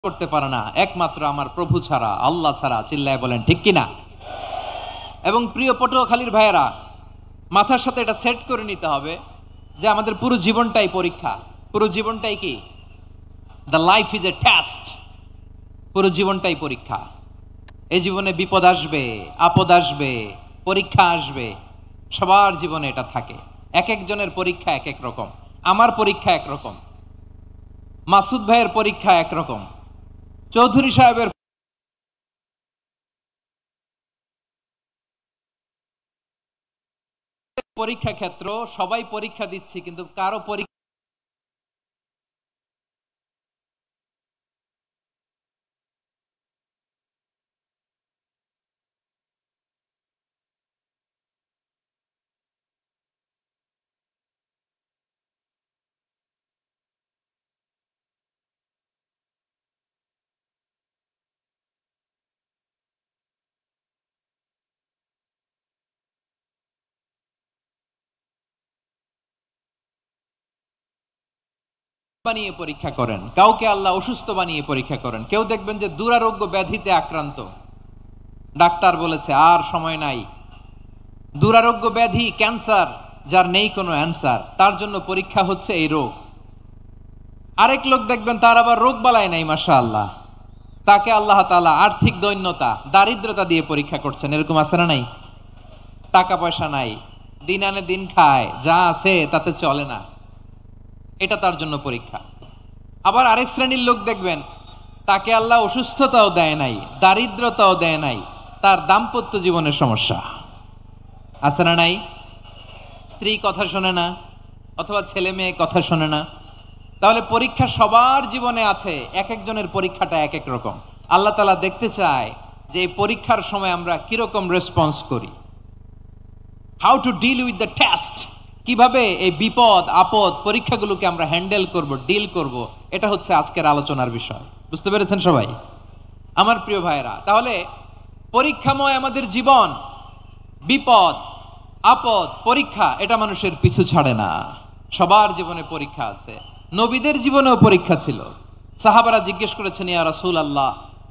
করতে পারে না একমাত্র আমার প্রভু ছাড়া, আল্লাহ ছাড়া। চিল্লায় বলেন ঠিক কিনা? এবং প্রিয় পটুয়াখালীর ভাইয়েরা, মাথার সাথে এটা সেট করে নিতে হবে যে আমাদের পুরো জীবনটাই পরীক্ষা। পুরো জীবনটাই কি? The life is a test. পুরো জীবনটাই পরীক্ষা। এই জীবনে বিপদ আসবে, আপদ আসবে, পরীক্ষা আসবে, সবার জীবনে এটা থাকে। এক একজনের পরীক্ষা এক এক রকম। আমার পরীক্ষা একরকম, মাসুদ ভাইয়ের পরীক্ষা একরকম, চৌধুরী সাহেবের পরীক্ষা ক্ষেত্র। সবাই পরীক্ষা দিচ্ছি, কিন্তু কারো পরীক্ষা বানিয়ে পরীক্ষা করেন, কাউকে আল্লাহ অসুস্থ বানিয়ে পরীক্ষা করেন। কেউ দেখবেন যে দুরারোগ্য ব্যাধিতে আক্রান্ত, ডাক্তার বলেছে আর সময় নাই। দুরারোগ্য ব্যাধি, ক্যান্সার, যার নেই কোনো অ্যান্সার, তার জন্য পরীক্ষা হচ্ছে এই রোগ। আরেক লোক দেখবেন তার আবার রোগ বালাই নাই, মাশাআল্লাহ, তাকে আল্লাহ তাআলা আর্থিক দৈন্যতা, দারিদ্রতা দিয়ে পরীক্ষা করছেন। এরকম আছে না নাই? টাকা পয়সা নাই, দিন আনে দিন খায়, যা আছে তাতে চলে না, এটা তার জন্য পরীক্ষা। আবার আরেক শ্রেণীর লোক দেখবেন তাকে আল্লাহ অসুস্থতাও দেয় নাই, দারিদ্রতাও দেয় নাই, তার দাম্পত্য জীবনের সমস্যা আছে না নাই? স্ত্রী কথা শোনে না, অথবা ছেলে মেয়ে কথা শোনে না। তাহলে পরীক্ষা সবার জীবনে আছে, এক একজনের পরীক্ষাটা এক এক রকম। আল্লাহ তাআলা দেখতে চায় যে এই পরীক্ষার সময় আমরা কিরকম রেসপন্স করি। How to deal with the test, কিভাবে এই বিপদ আপদ পরীক্ষাগুলোকে আমরা হ্যান্ডেল করব, ডিল করব, এটা হচ্ছে আজকের আলোচনার বিষয়। বুঝতে পেরেছেন সবাই আমার প্রিয় ভাইরা? তাহলে পরীক্ষাময় আমাদের জীবন, বিপদ আপদ পরীক্ষা, এটা মানুষের পিছু ছাড়ে না। সবার জীবনে পরীক্ষা আছে। নবীদের জীবনেও পরীক্ষা ছিল। সাহাবারা জিজ্ঞেস করেছেন, ইয়া রাসূলুল্লাহ,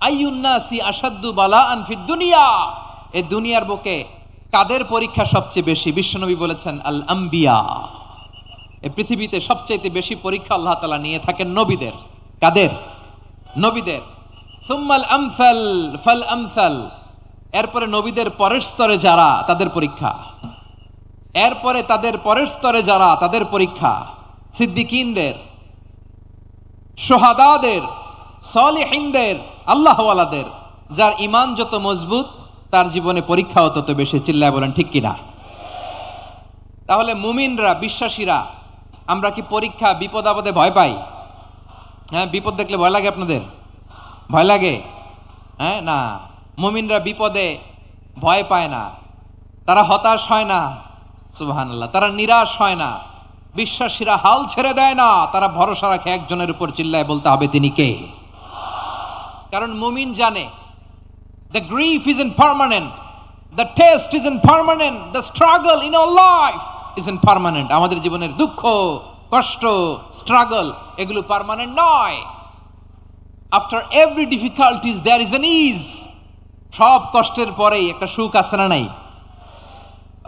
আইয়ুন নাসি আশাদ্দু বালাআন ফিদ দুনিয়া, এই দুনিয়ার বুকে কাদের পরীক্ষা সবচেয়ে বেশি? বিশ্বনবী বলেছেন, আল আম্বিয়া। এই পৃথিবীতে সবচেয়ে বেশি পরীক্ষা আল্লাহ তাআলা নিয়ে থাকেন নবীদের। কাদের? নবীদের। সুম্মাল আমসাল ফাল আমসাল, এরপরে নবীদের পরের স্তরে যারা, তাদের পরীক্ষা। এরপরে তাদের পরের স্তরে যারা, তাদের পরীক্ষা। সিদ্দিকিনদের, সোহাদাদের, সলিহিনদের, আল্লাহওয়ালাদের। যার ঈমান যত মজবুত, তার জীবনে পরীক্ষাও তত বেশি। চিল্লায় বলেন ঠিক কিনা? তাহলে মুমিনরা, বিশ্বাসীরা, আমরা কি পরীক্ষা বিপদ আপদে ভয় পাই? হ্যাঁ, বিপদ দেখলে ভয় লাগে আপনাদের? ভয় লাগে? হ্যাঁ, না, মুমিনরা বিপদে ভয় পায় না, তারা হতাশ হয় না, সুবহানাল্লাহ, তারা নিরাশ হয় না। বিশ্বাসীরা হাল ছেড়ে দেয় না, তারা ভরসা রাখে একজনের উপর। চিল্লায় বলতে হবে তিনি কে? কারণ মুমিন জানে the grief isn't permanent, the test isn't permanent, the struggle in our life isn't permanent. আমাদের জীবনের দুঃখ, কষ্ট, স্ট্রাগল, এগুলো পার্মানেন্ট নয়। after every difficulties there is an ease. সব কষ্টের পরেই একটা সুখ আছে না নাই?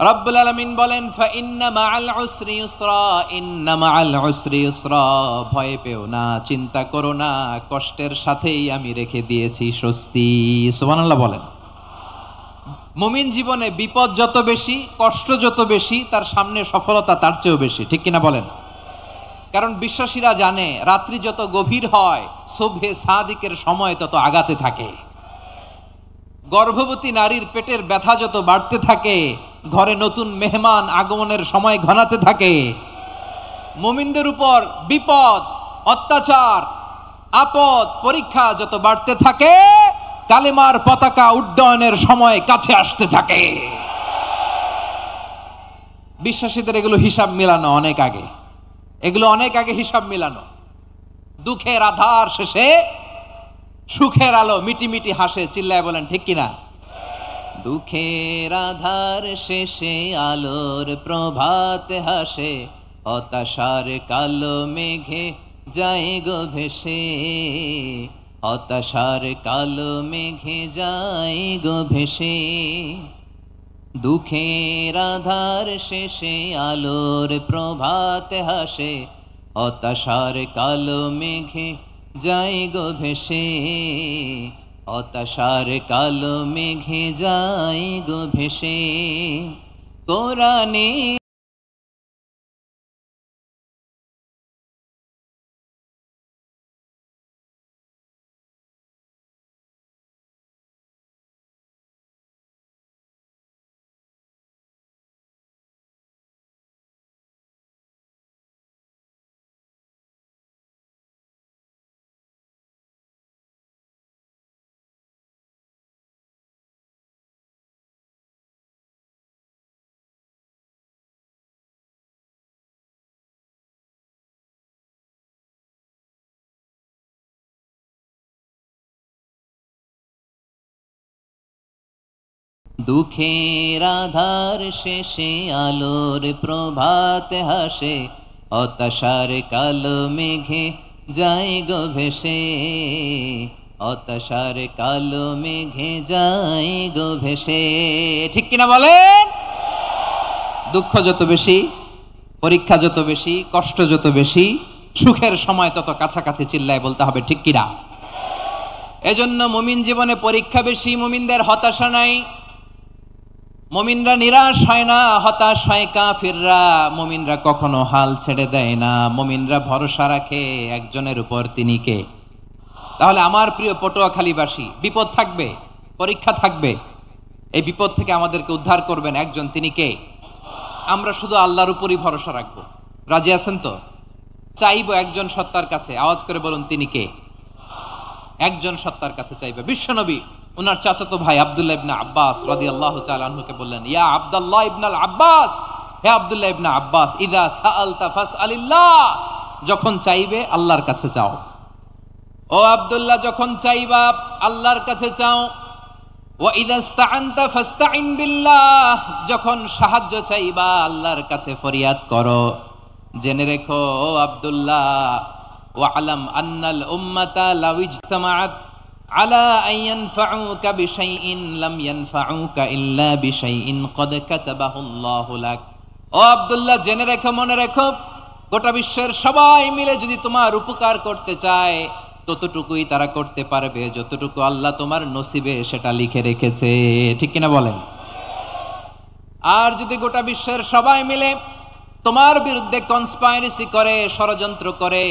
রব্বুল আলামিন বলেন, ফা ইন্না মাআল উসরি ইউসরা, ইন্না মাআল উসরি ইউসরা, ভয় পেও না, চিন্তা করো না, কষ্টের সাথেই আমি রেখে দিয়েছি স্বস্তি। সুবহানাল্লাহ বলেন। মুমিন জীবনে বিপদ যত বেশি, কষ্ট যত বেশি, তার সামনে সফলতা তার চেয়েও বেশি। ঠিক কিনা বলেন? কারণ বিশ্বাসীরা জানে রাত্রি যত গভীর হয়, সুবহে সাদিকের সময় তত আগাতে থাকে। গর্ভবতী নারীর পেটের ব্যথা যত বাড়তে থাকে, ঘরে নতুন মেহমান আগমনের সময় ঘনাতে থাকে। মুমিনদের উপর বিপদ, অত্যাচার, আপদ, পরীক্ষা যত বাড়তে থাকে, কালেমার পতাকা উড্ডয়নের সময় কাছে আসতে থাকে। বিশ্বাসীদের এগুলো হিসাব মিলানো অনেক আগে, এগুলো অনেক আগে হিসাব মিলানো। দুঃখের আধার শেষে সুখের আলো মিটি মিটি হাসে। চিল্লায় বলেন ঠিক কিনা? দুঃখের আধার শেষে আলোর প্রভাত হাসে, হতাশার কালো মেঘে যায় গো ভেসে, হতাশার কালো মেঘে যায় গো ভেসে, দুঃখের আধার শেষে আলোর প্রভাতে হাসে, হতাশার কালো মেঘে যায় গো ভেসে, হতাশার কালো মেঘে যায় গো ভেসে। কোরআনে দুঃখের আধার শেষে আলোর প্রভাতে হাসে, হতাশার কালো মেঘে যায় গো ভেসে, হতাশার কালো মেঘে যায় গো ভেসে। ঠিক কিনা বলেন? দুঃখ যত বেশি, পরীক্ষা যত বেশি, কষ্ট যত বেশি, সুখের সময় তত কাছাকাছি চিল্লায় বলতে হবে ঠিক কিনা। এজন্য মুমিন জীবনে পরীক্ষা বেশি, মুমিনদের হতাশা নাই। মুমিনরা নিরাশ হয় না, হতাশ হয় কাফিররা। মুমিনরা কখনো হাল ছেড়ে দেয় না, মুমিনরা ভরসা রাখে একজনের উপর, তিনি কে? তাহলে আমার প্রিয় পটুয়াখালীবাসী, বিপদ থাকবে, পরীক্ষা থাকবে, এই বিপদ থেকে আমাদেরকে উদ্ধার করবেন একজন, তিনি কে? আমরা শুধু আল্লাহর উপরই ভরসা রাখবো। রাজি আছেন তো? চাইবো একজন সত্তার কাছে, আওয়াজ করে বলুন তিনি কে? একজন সত্তার কাছে চাইবে। বিশ্বনবী ওনার চাচাতো ভাই আব্দুল্লাহ ইবনে আব্বাস রাদিয়াল্লাহু তাআলা আনহুকে বললেন, ইয়া আব্দুল্লাহ ইবনুল আব্বাস, হে আব্দুল্লাহ ইবনে আব্বাস, ইযা সাআলতা ফাসআলিল্লাহ, যখন চাইবে আল্লাহর কাছে চাও। ও আব্দুল্লাহ, যখন চাইবা আল্লাহর কাছে চাও। ওয়া ইযা ইসতাআনতা ফাসতাইন বিল্লাহ, যখন সাহায্য চাইবা আল্লাহর কাছে ফরিয়াদ করো। জেনে রেখো ও আব্দুল্লাহ, ওয়া'লাম আন্নাল উম্মাতা লাউ ইজতামাআত আলা আন ইয়ানফাউকা বিশাইইন লাম ইয়ানফাউকা ইল্লা বিশাইইন ক্বাদ কাতাবাহু আল্লাহু লাক। ও আব্দুল্লাহ, জেনে রেখো, মনে রেখো, গোটা বিশ্বের সবাই মিলে যদি তোমার উপকার করতে চায় ততটুকুই তারা করতে পারবে যতটুকু আল্লাহ তোমার নসিবে সেটা লিখে রেখেছে। ঠিক কিনা বলেন? আর যদি গোটা বিশ্বের সবাই মিলে তোমার বিরুদ্ধে কনস্পাইরেসি করে, ষড়যন্ত্র করে,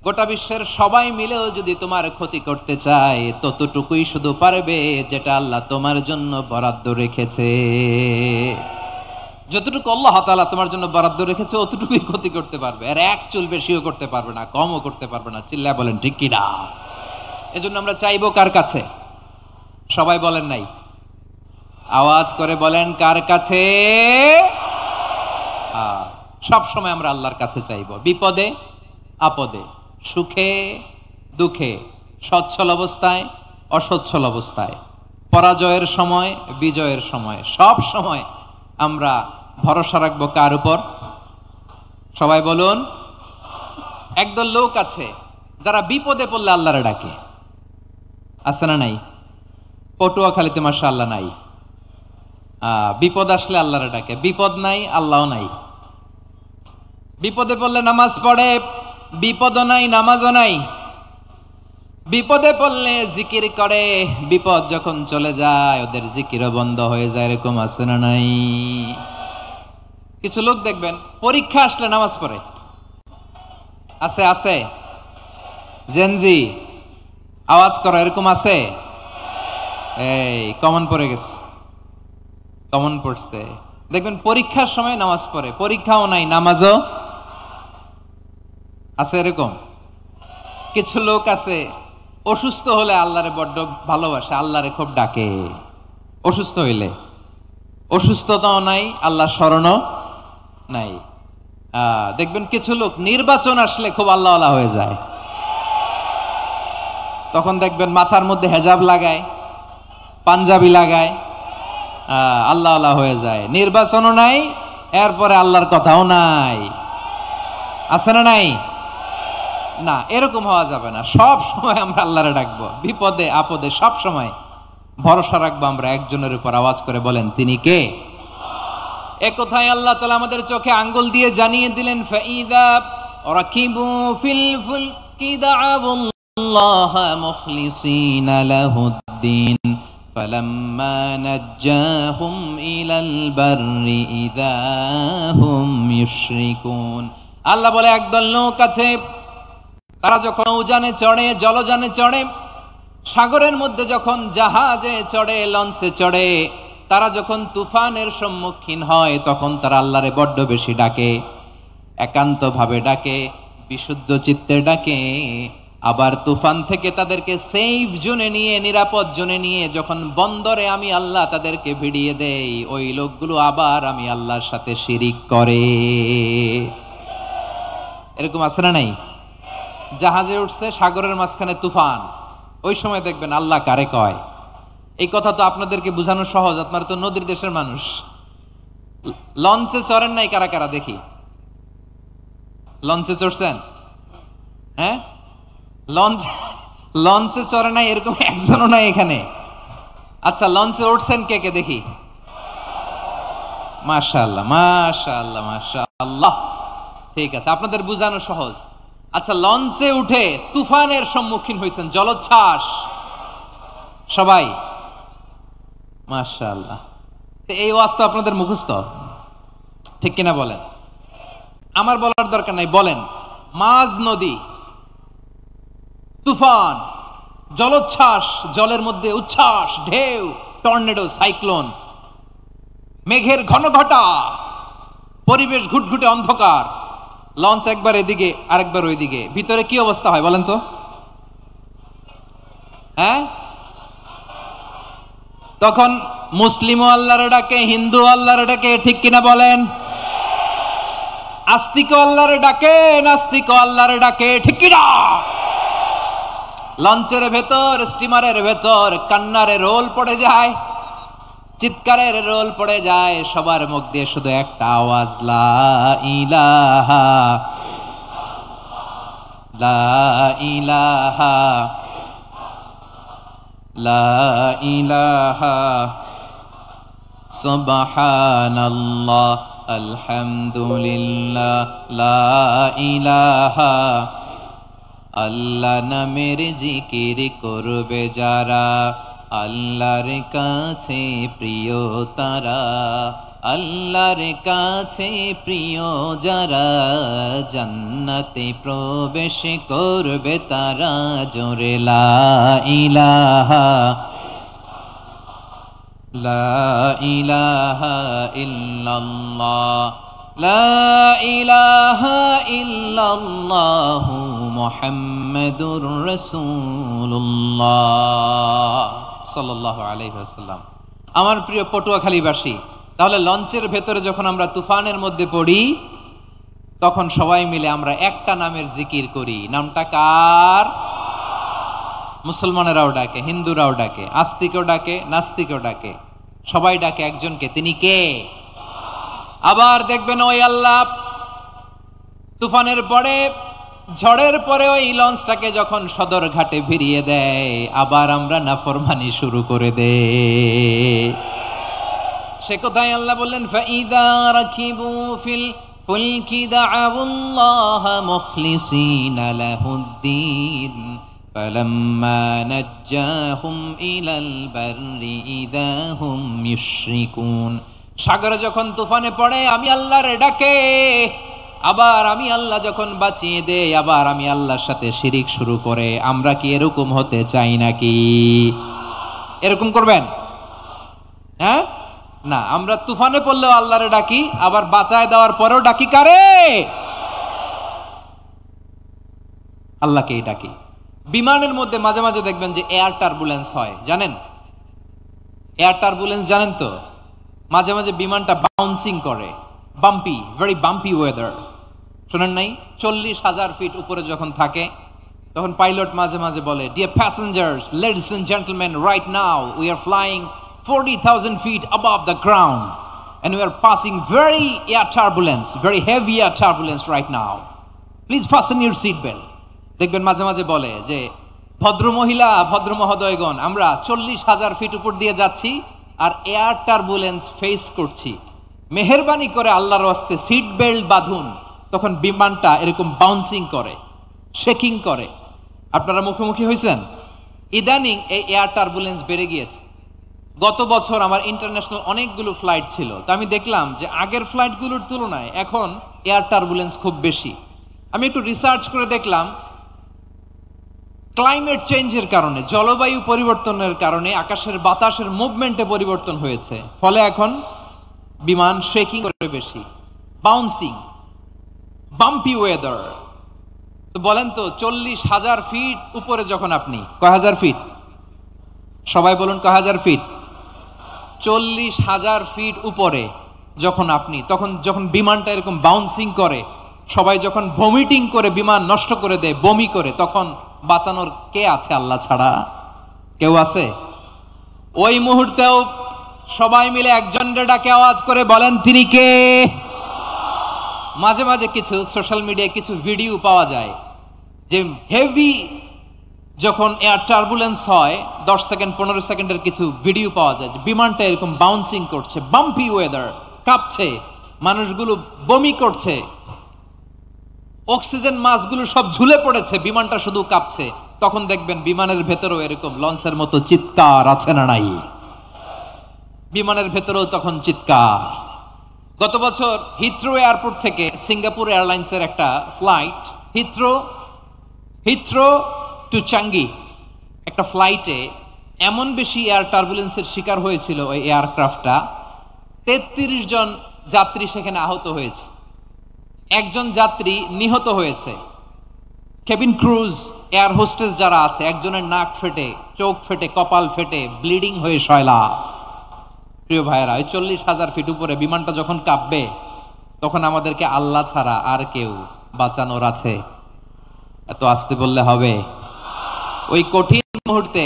গোটা বিশ্বের সবাই মিলেও যদি তোমার ক্ষতি করতে চায় ততটুকুই শুধু পারবে যেটা আল্লাহ তোমার জন্য বরাদ্দ রেখেছে। যতটুকু আল্লাহ তাআলা তোমার জন্য বরাদ্দ রেখেছে অতটুকুই ক্ষতি করতে পারবে, আর এক চুল বেশিও করতে পারবে না, কমও করতে পারবে না। চিল্লায় বলেন ঠিক কিনা। এজন্য আমরা চাইবো কার কাছে? সবাই বলেন নাই, আওয়াজ করে বলেন কার কাছে? সব সময় আমরা আল্লাহর কাছে চাইবো, বিপদে আপদে, সুখে দুঃখে, সচ্ছল অবস্থায় অসচ্ছল অবস্থায়, পরাজয়ের সময় বিজয়ের সময়, সব সময় আমরা ভরসা রাখবো কার উপর? সবাই বলুন। একদল লোক আছে যারা বিপদে পড়লে আল্লাহরে ডাকে, আছে না নাই? পটুয়াখালীতে মাশাআল্লাহ নাই। বিপদ আসলে আল্লাহরে ডাকে, বিপদ নাই আল্লাহও নাই। বিপদে পড়লে নামাজ পড়ে, বিপদও নাই নামাজও নাই। বিপদে পড়লে জিকির করে, বিপদ যখন চলে যায় ওদের জিকিরও বন্ধ হয়ে যায়। এরকম আছে না নাই? কিছু লোক দেখবেন পরীক্ষা আসলে নামাজ পড়ে, আছে আছে। জেনজি আওয়াজ করো, এরকম আছে? এই কমন পড়ে গেছে, কমন পড়ছে। দেখবেন পরীক্ষার সময় নামাজ পড়ে, পরীক্ষাও নাই নামাজও আছে। এরকম কিছু লোক আছে অসুস্থ হলে আল্লাহরে বড্ড ভালোবাসে, আল্লাহরে খুব ডাকে। অসুস্থ হইলে অসুস্থতাও নাই, আল্লাহ স্মরণও নাই। দেখবেন কিছু লোক নির্বাচন আসলে খুব আল্লাহওয়ালা হয়ে যায়, তখন দেখবেন মাথার মধ্যে হেজাব লাগায়, পাঞ্জাবি লাগায়, আল্লাহওয়ালা হয়ে যায়। নির্বাচনও নাই, এরপরে আল্লাহর কথাও নাই, আছে না নাই? না, এরকম হওয়া যাবে না। সব সময় আমরা আল্লাহরে ডাকবো, বিপদে আপদে সব সময় ভরসা রাখবো আমরা একজনের উপর। আওয়াজ করে বলেন, তিনি কে? এ কথায় আল্লাহ তাআলা আমাদের চোখে আঙ্গুল দিয়ে জানিয়ে দিলেন, ফাইদা রাকিবু ফিল ফুলকি দা'আবুল্লাহ মুখলিসিনা লাহুদ্দিন ফালাম্মা নাজ্জাহুম ইলাল বাররি ইযা হুম ইউশরিকুন। আল্লাহ বলে, একদল লোক আছে, তারা যখন নৌযানে চড়ে, জলযানে চড়ে, সাগরের মধ্যে যখন জাহাজে চড়ে, লঞ্চে চড়ে, তারা যখন তুফানের সম্মুখীন হয়, তখন তারা আল্লাহরে বড্ড বেশি ডাকে, একান্ত ভাবে ডাকে, বিশুদ্ধ চিত্তে ডাকে। আবার তুফান থেকে তাদেরকে সেফ জোনে নিয়ে, নিরাপদ জোনে নিয়ে যখন বন্দরে আমি আল্লাহ তাদেরকে ভিড়িয়ে দেই, ওই লোকগুলো আবার আমি আল্লাহর সাথে শিরিক করে। এরকম আছে না নাই? জাহাজে উঠছে, সাগরের মাঝখানে তুফান, ওই সময় দেখবেন আল্লাহ কারে কয়। এই কথা তো আপনাদেরকে বোঝানো সহজ, আপনারা তো নদীর দেশের মানুষ। লঞ্চে চড়েন নাই কারা কারা দেখি? লঞ্চে চড়ছেন? হ্যাঁ, লঞ্চে চড়ে নাই এরকম একজনও নাই এখানে। আচ্ছা, লঞ্চে উঠছেন কে কে দেখি? মাশাআল্লাহ, মাশাআল্লাহ, মাশাআল্লাহ। ঠিক আছে, আপনাদের বোঝানো সহজ। আচ্ছা, লঞ্চে উঠে তুফানের সম্মুখীন হয়েছেন, জলোচ্ছ্বাস সবাই? মাশাআল্লাহ। এই ওয়াজ তো আপনাদের মুখস্থ, ঠিক কিনা বলেন? আমার বলার দরকার নাই, বলেন। মাঝ নদী, তুফান, জলোচ্ছ্বাস, জলের মধ্যে উচ্ছ্বাস, ঢেউ, টর্নেডো, সাইক্লোন, মেঘের ঘনঘটা, পরিবেশ ঘুটঘুটে অন্ধকার, লঞ্চ একবার এদিকে আরেকবার ওইদিকে, ভিতরে কি অবস্থা হয় বলেন তো? হ্যাঁ, তখন মুসলিমও আল্লাহর ডাকে, হিন্দু আল্লাহর ডাকে, ঠিক কিনা বলেন? আস্তিক আল্লাহর ডাকে, নাস্তিক আল্লাহর ডাকে, ঠিক কিনা? লঞ্চের ভেতর, স্টিমারের ভেতর কান্নারে রোল পড়ে যায়, চিৎকারের রোল পড়ে যায়, সবার মুখ দিয়ে শুধু একটা আওয়াজ, লা ইলাহা লা ইলাহা লা ইলাহা সুবহানাল্লাহ আলহামদুলিল্লাহ লা ইলাহা। আল্লাহ নামের জিকির করবে যারা, আল্লাহর কাছে প্রিয় তারা, আল্লাহর কাছে প্রিয় যারা, জান্নাতে প্রবেশ করবে তারা, জোরে লা ইলাহা লা ইলাহা ইল্লাল্লাহ লা ইলাহা ইল্লাল্লাহু মুহাম্মাদুর রাসূলুল্লাহ সাল্লাল্লাহু আলাইহি ওয়াসাল্লাম। আমার প্রিয় পটুয়াখালীবাসী, তাহলে লঞ্চের ভেতরে যখন আমরা তুফানের মধ্যে পড়ি, তখন সবাই মিলে আমরা একটা নামের জিকির করি। নামটা কার? মুসলমানেরাও ডাকে, হিন্দুরাও ডাকে, আস্তিকও ডাকে, নাস্তিকও ডাকে, সবাই ডাকে একজনকে, তিনি কে? আবার দেখবেন ওই আল্লাহ তুফানের পরে, ঝড়ের পরে ওই লঞ্চটাকে যখন সদর ঘাটে ভিড়িয়ে দেয়, আবার আমরা নাফরমানি শুরু করে দেই। সে কথায় আল্লাহ বললেন, ফাইদা রাকিবু ফিল ফুলকি দা'আবুল্লাহ মুখলিসিনা লাহুদ্দিন ফালাম্মা নাজ্জাহুম ইলাল বাররি ইযা হুম ইউশরিকুন। সাগরে যখন তুফানে পড়ে আমি আল্লাহর ডাকে, আবার আমি আল্লাহ যখন বাঁচিয়ে দেই, আবার আমি আল্লাহর সাথে শিরিক শুরু করে। আমরা কি এরকম হতে চাই নাকি? এরকম করবেন? হ্যাঁ, না, আমরা তুফানে পড়লেও আল্লাহরে ডাকি, আবার বাঁচায় দেওয়ার পরেও ডাকি কারে? আল্লাহকেই ডাকি। বিমানের মধ্যে মাঝে মাঝে দেখবেন যে এয়ার টার্বুলেন্স হয়, জানেন? এয়ার টার্বুলেন্স জানেন তো? মাঝে মাঝে বিমানটা বাউন্সিং করে, বাম্পি, ভেরি বাম্পি ওয়েদার। শোনেন নাই? 40,000 ফিট উপরে যখন থাকে, তখন পাইলট মাঝে মাঝে বলে, dear passengers, ladies and gentleman, right now we are flying 40,000 feet above the ground and we are passing very air turbulence, very heavy air turbulence right now. Please fasten your seat belt. দেখবেন মাঝে মাঝে বলে যে ভদ্র মহিলা ভদ্র মহোদয়গণ, আমরা 40,000 ফিট উপর দিয়ে যাচ্ছি আর এয়ার টার্বুলেন্স ফেস করছি, মেহেরবানি করে আল্লাহর ওয়াস্তে সিট বেল্ট বাঁধুন। তখন বিমানটা এরকম বাউন্সিং করে, শেকিং করে। আপনারা মুখোমুখি হয়েছেন? ইদানিং এই এয়ার টার্বুলেন্স বেড়ে গিয়েছে। গত বছর আমার ইন্টারন্যাশনাল অনেকগুলো ফ্লাইট ছিল, তো আমি দেখলাম যে আগের ফ্লাইটগুলোর তুলনায় এখন এয়ার টার্বুলেন্স খুব বেশি। আমি একটু রিসার্চ করে দেখলাম ক্লাইমেট চেঞ্জের কারণে, জলবায়ু পরিবর্তনের কারণে আকাশের বাতাসের মুভমেন্টে পরিবর্তন হয়েছে, ফলে এখন বিমান শেকিং করে বেশি, বাউন্সিং, বাম্পি ওয়েদার। তো বলেন তো 40,000 ফিট উপরে যখন আপনি, কয় হাজার ফিট? সবাই বলুন কয় হাজার ফিট? 40,000 ফিট উপরে যখন আপনি, তখন যখন বিমানটা এরকম বাউন্সিং করে, সবাই যখন ভমিটিং করে বিমান নষ্ট করে দেয়, বমি করে, তখন বাঁচানোর কে আছে আল্লাহ ছাড়া? কেউ আছে? ওই মুহূর্তেও সবাই মিলে একজনের ডাকে আওয়াজ করে বলেন তিনি কে? মাঝে মাঝে কিছু সোশ্যাল মিডিয়ায় কিছু ভিডিও পাওয়া যায় যে হেভি যখন এয়ার টার্বুলেন্স হয়, 10 সেকেন্ড 15 সেকেন্ডের কিছু ভিডিও পাওয়া যায় যে বিমানটা এরকম বাউন্সিং করছে, বাম্পি ওয়েদার, কাঁপছে, মানুষগুলো বমি করছে, অক্সিজেন মাসগুলো সব ঝুলে পড়েছে, বিমানটা শুধু কাঁপছে। তখন দেখবেন বিমানের ভেতরেও এরকম লঞ্চের মতো চিৎকার আছে না নাই? বিমানের ভেতরেও তখন চিৎকার। গত বছর হিথ্রো এয়ারপোর্ট থেকে সিঙ্গাপুর এয়ারলাইন্সের একটা ফ্লাইট, হিথ্রো টু চাঙ্গি, একটা ফ্লাইটে এমন বেশি এয়ার টার্বুলেন্সের শিকার হয়েছিল ওই এয়ারক্রাফটটা, 33 জন যাত্রী সেখানে আহত হয়েছে, একজন যাত্রী নিহত হয়েছে। কেবিন ক্রুজ, এয়ার হোস্টেস যারা আছে, একজনের নাক ফেটে, চোখ ফেটে, কপাল ফেটে, ব্লিডিং হয়ে শয়লা। প্রিয় ভাইয়েরা, ওই 40,000 ফিট উপরে বিমানটা যখন কাঁপবে, তখন আমাদেরকে আল্লাহ ছাড়া আর কেউ বাঁচানোর আছে? এত আসতে বললে হবে? ওই কঠিন মুহূর্তে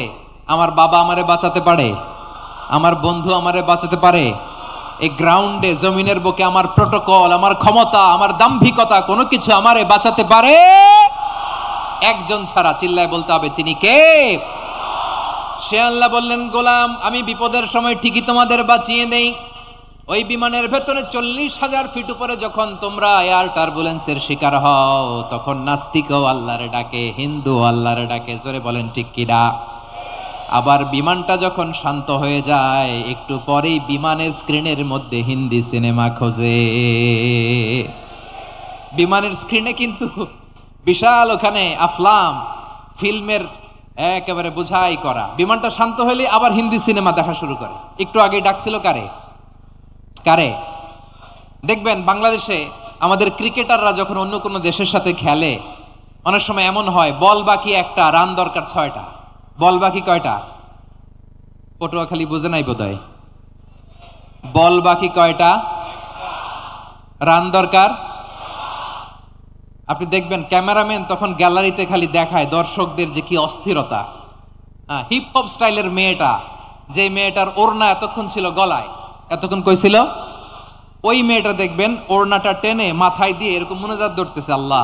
আমার বাবা আমারে বাঁচাতে পারে, আমার বন্ধু আমারে বাঁচাতে পারে। এই গ্রাউন্ডে, জমিনের বুকে আমার প্রোটোকল, আমার ক্ষমতা, আমার দাম্ভিকতা কোনো কিছু আমারে বাঁচাতে পারে? একজন ছাড়া। চিল্লায় বলতে হবে তিনি কে? সে আল্লাহ বললেন, গোলাম আমি বিপদের সময় ঠিকই তোমাদের বাঁচিয়ে দেই। ওই বিমানের ভেতরে 40,000 ফিট উপরে যখন তোমরা এয়ার টার্বুলেন্সের শিকার হও, তখন নাস্তিকও আল্লাহরে ডাকে, হিন্দু আল্লাহরে ডাকে। জোরে বলেন ঠিক কিনা? আবার বিমানটা যখন শান্ত হয়ে যায়, একটু পরেই বিমানের স্ক্রিনের মধ্যে হিন্দি সিনেমা খোঁজে। বিমানের স্ক্রিনে কিন্তু বিশাল ওখানে আফলাম ফিল্মের একেবারে বোঝাই করা। বিমানটা শান্ত হলে আবার হিন্দি সিনেমা দেখা শুরু করে। একটু আগে ডাকছিল কারে? দেখবেন বাংলাদেশে আমাদের ক্রিকেটাররা যখন অন্য কোনো দেশের সাথে খেলে, অনেক সময় এমন হয় বল বাকি একটা, রান দরকার 6টা। বল বাকি কয়টা? পটুয়াখালী বুঝে নাই বোধহয়। বল বাকি কয়টা, রান দরকার। আপনি দেখবেন ক্যামেরাম্যান তখন গ্যালারিতে খালি দেখায় দর্শকদের যে কি অস্থিরতা। হিপ হপ স্টাইলের মেয়েটা, যে মেয়েটার ওড়না এতক্ষণ ছিল গলায়, এতক্ষণ কই ছিল, ওই মেয়েটা দেখবেন ওড়নাটা টেনে মাথায় দিয়ে এরকম মুনাজাত ধরতেছে, আল্লাহ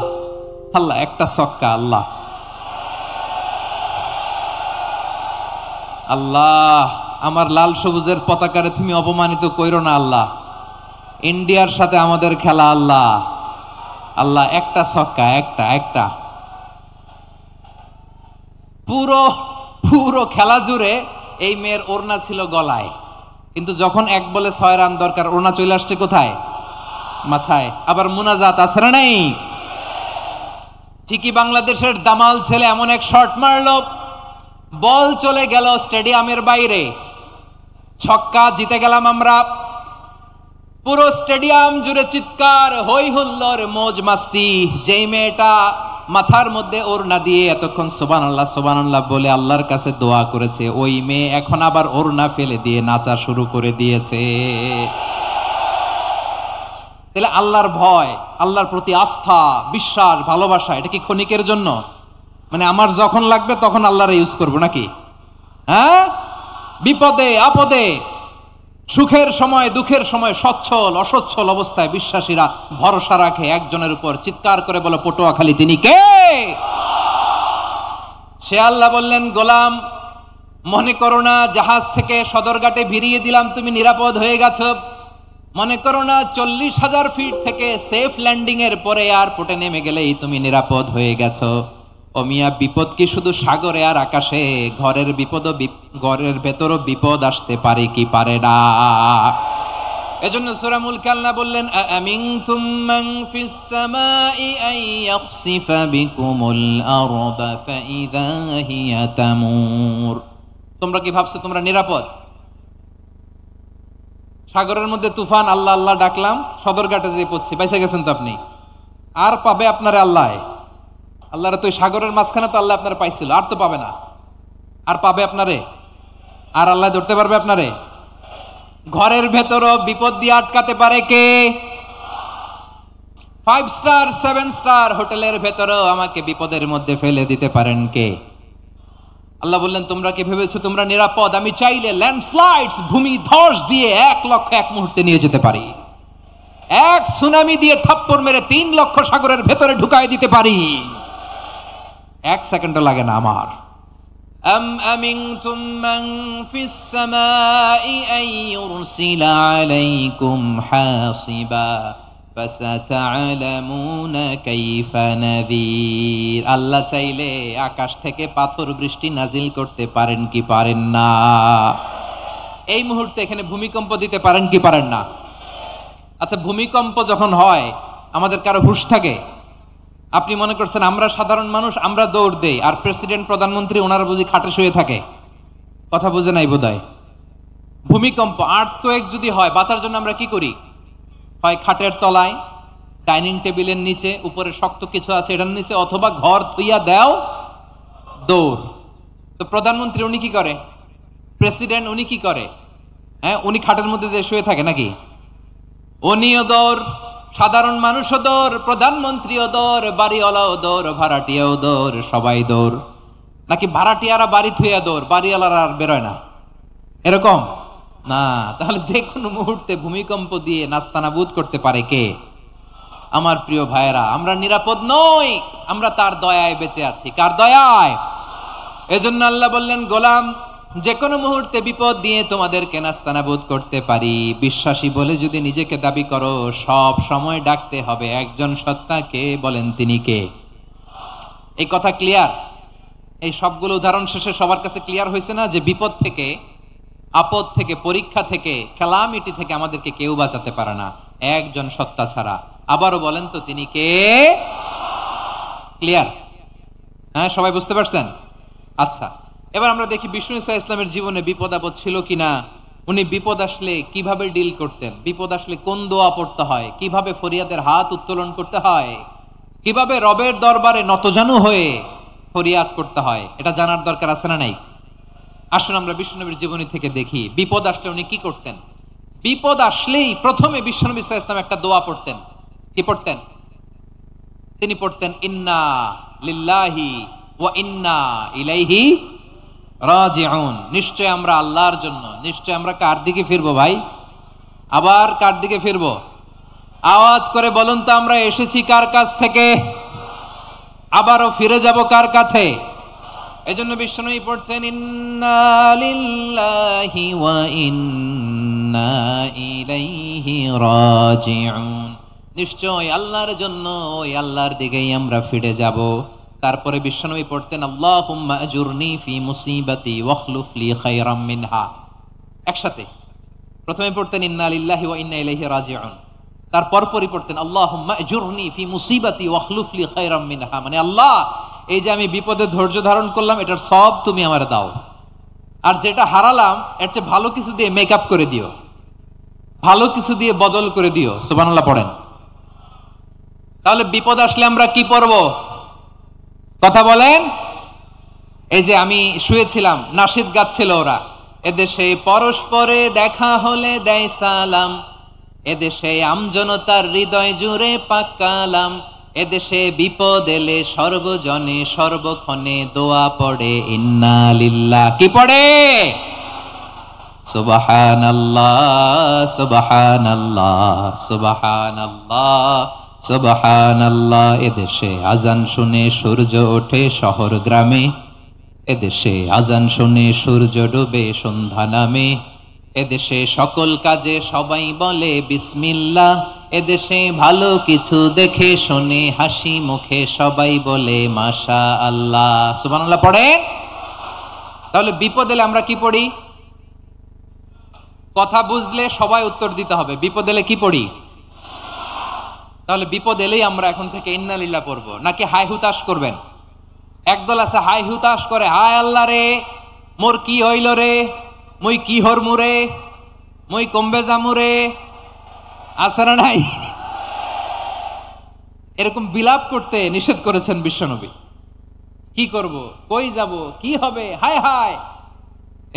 আল্লাহ, একটা ছক্কা, আল্লাহ আল্লাহ, আমার লাল সবুজের পতাকারে তুমি অপমানিত কইরো না আল্লাহ, ইন্ডিয়ার সাথে আমাদের খেলা, আল্লাহ আল্লাহ, একটা ছক্কা, একটা। পুরো খেলা জুড়ে এই মেয়ের ওড়না ছিল গলায়, কিন্তু যখন 1 বলে 6 রান দরকার, ওড়না চলে আসছে কোথায়? মাথায়। আবার মুনাজাত আছে না নাই? ঠিকই বাংলাদেশের দামাল ছেলে এমন এক শট মারলো, বল চলে গেল স্টেডিয়ামের বাইরে, ছক্কা, জিতে গেলাম আমরা। পুরো স্টেডিয়াম জুড়ে চিৎকার, হই হুল্লোড়, মৌজ মাস্তি। যেই মেয়েটা মাথার মধ্যে ওড়না দিয়ে এতক্ষণ সুবহানাল্লাহ সুবহানাল্লাহ বলে আল্লাহর কাছে দোয়া করেছে, ওই মেয়ে এখন আবার ওড়না ফেলে দিয়ে নাচা শুরু করে দিয়েছে। তাহলে আল্লাহর ভয়, আল্লাহর প্রতি আস্থা, বিশ্বাস, ভালোবাসা, এটা কি ক্ষণিকের জন্য? মানে আমার যখন লাগবে তখন আল্লাহরে ইউজ করবো নাকি? হ্যাঁ, বিপদে আপদে, সুখের সময় দুঃখের সময়, সচ্ছল অসচ্ছল অবস্থায় বিশ্বাসীরা ভরসা রাখে একজনের উপর। চিৎকার করে বলো পটুয়াখালী তিনি কে? সে আল্লাহ বললেন, গোলাম মনে করো না জাহাজ থেকে সদরঘাটে ভিড়িয়ে দিলাম তুমি নিরাপদ হয়ে গেছো, মনে করো না 40,000 ফিট থেকে সেফ ল্যান্ডিং এর পরে এয়ারপোর্টে নেমে গেলেই তুমি নিরাপদ হয়ে গেছো। ও মিয়া, বিপদ কি শুধু সাগরে আর আকাশে? ঘরের ঘরের ভেতরও বিপদ আসতে পারে কি পারে না? এজন্য সূরা মুলকে আল্লাহ বললেন, আমিনতুম মান ফিস সামাই আন ইয়াখসিফা বিকুমুল আরদা ফাইযা হিয়া তামুর। তোমরা কি ভাবছো তোমরা নিরাপদ? সাগরের মধ্যে তুফান, আল্লাহ আল্লাহ ডাকলাম, সদরঘাটে যেয়ে পড়ছি, বাইসা গেছেন তো আপনি। আর পাবে আপনারে আল্লাহ? আল্লাহর তো সাগরের মাঝখানে তো আল্লাহ আপনার পাইছিল, আর তো পাবে না। আর পাবে আপনারে? আর আল্লাহ ধরতে পারবে আপনারে? ঘরের ভেতরও বিপদ দিয়ে আটকাতে পারে কে? 5 স্টার 7 স্টার হোটেলের ভেতরও আমাকে বিপদের মধ্যে ফেলে দিতে পারেন কে? আল্লাহ বললেন, তোমরা কি ভেবেছো তোমরা নিরাপদ? আমি চাইলে ল্যান্ডস্লাইডস, ভূমি ধস দিয়ে 1 লক্ষ এক মুহূর্তে নিয়ে যেতে পারি। এক সুনামি দিয়ে থাপ্পড় মেরে 3 লক্ষ সাগরের ভেতরে ঢুকায় দিতে পারি। 1 সেকেন্ডও লাগে না আমার। أم أمنتم من في السماء أن يرسل عليكم حاصبا فستعلمون كيف نذير। আল্লাহ চাইলে আকাশ থেকে পাথর বৃষ্টি নাজিল করতে পারেন কি পারেন না? এই মুহূর্তে এখানে ভূমিকম্প দিতে পারেন কি পারেন না? আচ্ছা, ভূমিকম্প যখন হয় আমাদের কারো হুঁশ থাকে? আপনি মনে করছেন আমরা সাধারণ মানুষ, আমরা দৌড় দেই, আর প্রেসিডেন্ট প্রধানমন্ত্রী ওনারা বুঝি খাটে শুয়ে থাকে? কথা বুঝে নাই বোধহয়। ভূমিকম্প, আর্থকোয়েক যদি হয়, বাঁচার জন্য আমরা কি করি? হয় খাটের তলায়, ডাইনিং টেবিলের নিচে, উপরে শক্ত কিছু আছে এটার নিচে, অথবা ঘর থুইয়া দেও দৌড়। তো প্রধানমন্ত্রী উনি কি করে? প্রেসিডেন্ট উনি কি করে? হ্যাঁ, উনি খাটের মধ্যে যে শুয়ে থাকে নাকি? উনিও দৌড়, সাধারণ মানুষও দৌড়, প্রধানমন্ত্রীও দৌড়, বাড়িওয়ালাও দৌড়, ভাড়াটিয়াও দৌড়, সবাই দৌড়। নাকি ভাড়াটিয়ারা বাড়ি থুইয়া দৌড়, বাড়িওয়ালারা আর বেরোয় না? এরকম না। তাহলে যে কোনো মুহূর্তে ভূমিকম্প দিয়ে নাস্তানাবুদ করতে পারে কে? আমার প্রিয় ভাইয়েরা, আমরা নিরাপদ নই, আমরা তার দয়ায় বেঁচে আছি। কার দয়ায়? এজন্য আল্লাহ বললেন, গোলাম যে কোনো মুহূর্তে বিপদ দিয়ে তোমাদেরকে নাস্তানাবুদ করতে পারি। বিশ্বাসী বলে যদি নিজেকে দাবি করো, সব সময় ডাকতে হবে একজন সত্তাকে। বলেন তিনি কে? এই কথা ক্লিয়ার? এই সবগুলো উদাহরণ শেষে সবার কাছে ক্লিয়ার হয়েছে না যে বিপদ থেকে, আপদ থেকে, পরীক্ষা থেকে, ক্যালামিটি থেকে আমাদেরকে কেউ বাঁচাতে পারে না একজন সত্তা ছাড়া। আবারও বলেন তো তিনি কে? ক্লিয়ার? হ্যাঁ, সবাই বুঝতে পারছেন? আচ্ছা, এবার আমরা দেখি বিষ্ণু ঈসা ইসলামের জীবনে বিপদ আপদ ছিল কিনা। উনি বিপদ আসলে কিভাবে ডিল করতেন, বিপদ আসলে কোন দোয়া পড়তে হয়, কিভাবে ফরিয়াদের হাত উত্তোলন করতে হয়, কিভাবে রবের দরবারে নতজানু হয়ে ফরিয়াদ করতে হয়, এটা জানার দরকার আছে না নাই? আসুন আমরা বিশ্বনবীর জীবনী থেকে দেখি বিপদ আসলে উনি কি করতেন। বিপদ আসলেই প্রথমে বিশ্বনবী সাল্লাল্লাহু আলাইহি ওয়াসাল্লাম একটা দোয়া পড়তেন। কি পড়তেন? তিনি পড়তেন, ইন্না লিল্লাহি ওয়া ইন্না ইলাইহি রাজিউন। নিশ্চয় আমরা আল্লাহর জন্য, নিশ্চয় আমরা কার দিকে ফিরবো ভাই? আবার কার দিকে ফিরবো? আওয়াজ করে বলুন তো, আমরা এসেছি কার কাছ থেকে? আবারও ফিরে যাব কার কাছে? এজন্য বিশ্বনবী পড়ছেন, ইন্না লিল্লাহি ওয়া ইন্না ইলাইহি রাজিউন। নিশ্চয় আল্লাহর জন্য, ওই আল্লাহর দিকেই আমরা ফিরে যাব। তারপরে বিশ্বনবী পড়তেন, আল্লাহুম্মা আজুরনি ফি মুসিবাতি ওয়াখলুফ লি খায়রাম মিনহা। একসাথে প্রথমে পড়তেন ইন্না লিল্লাহি ওয়া ইন্না ইলাইহি রাজিউন, তারপর পরই পড়তেন আল্লাহুম্মা আজুরনি ফি মুসিবাতি ওয়াখলুফ লি খায়রাম মিনহা। মানে আল্লাহ, এই যে আমি বিপদে ধৈর্য ধারণ করলাম, এটার সব তুমি আমারে দাও, আর যেটা হারালাম এর চেয়ে ভালো কিছু দিয়ে মেকআপ করে দিও, ভালো কিছু দিয়ে বদল করে দিও। সুবহানাল্লাহ পড়েন। তাহলে বিপদ আসলে আমরা কি পড়ব? কথা বলেন। এই যে আমি শুয়েছিলাম, নাশিদ গাচ্ছিল ওরা, এদেশে পরস্পরে দেখা হলে দেয় সালাম, এদেশে আমজনতার হৃদয় জুড়ে পাকালাম, এদেশে বিপদ এলে সর্বজনে সর্বক্ষণে দোয়া পড়ে ইন্না লিল্লাহ। কি পড়ে? সুবহানাল্লাহ সুবহানাল্লাহ সুবহানাল্লাহ সুবহানাল্লাহ। এদেশে আজান শুনে সূর্য ওঠে শহর গ্রামে, এদেশে আজান শুনে সূর্য ডুবে সন্ধ্যা নামে, এদেশে সকল কাজে সবাই বলে বিসমিল্লাহ, এদেশে ভালো কিছু দেখে শুনে হাসি মুখে সবাই বলে মাশা আল্লাহ। সুবহানাল্লাহ পড়েন। তাহলে বিপদ এলে আমরা কি পড়ি? কথা বুঝলে সবাই উত্তর দিতে হবে। বিপদ এলে কি পড়ি? তাহলে বিপদ এলেই আমরা এখন থেকে ইন্না লিল্লাহ পড়বো, নাকি হাই হুতাশ করবেন? একদল আছে হাই হুতাশ করে, হায় আল্লাহ রে মোর কি হইল রে, মুই কি হরমু রে, মুই কমবে জামু রে, আছে না নাই? এরকম বিলাপ করতে নিষেধ করেছেন বিশ্বনবী। কি করব, কই যাব, কি হবে, হায় হায়,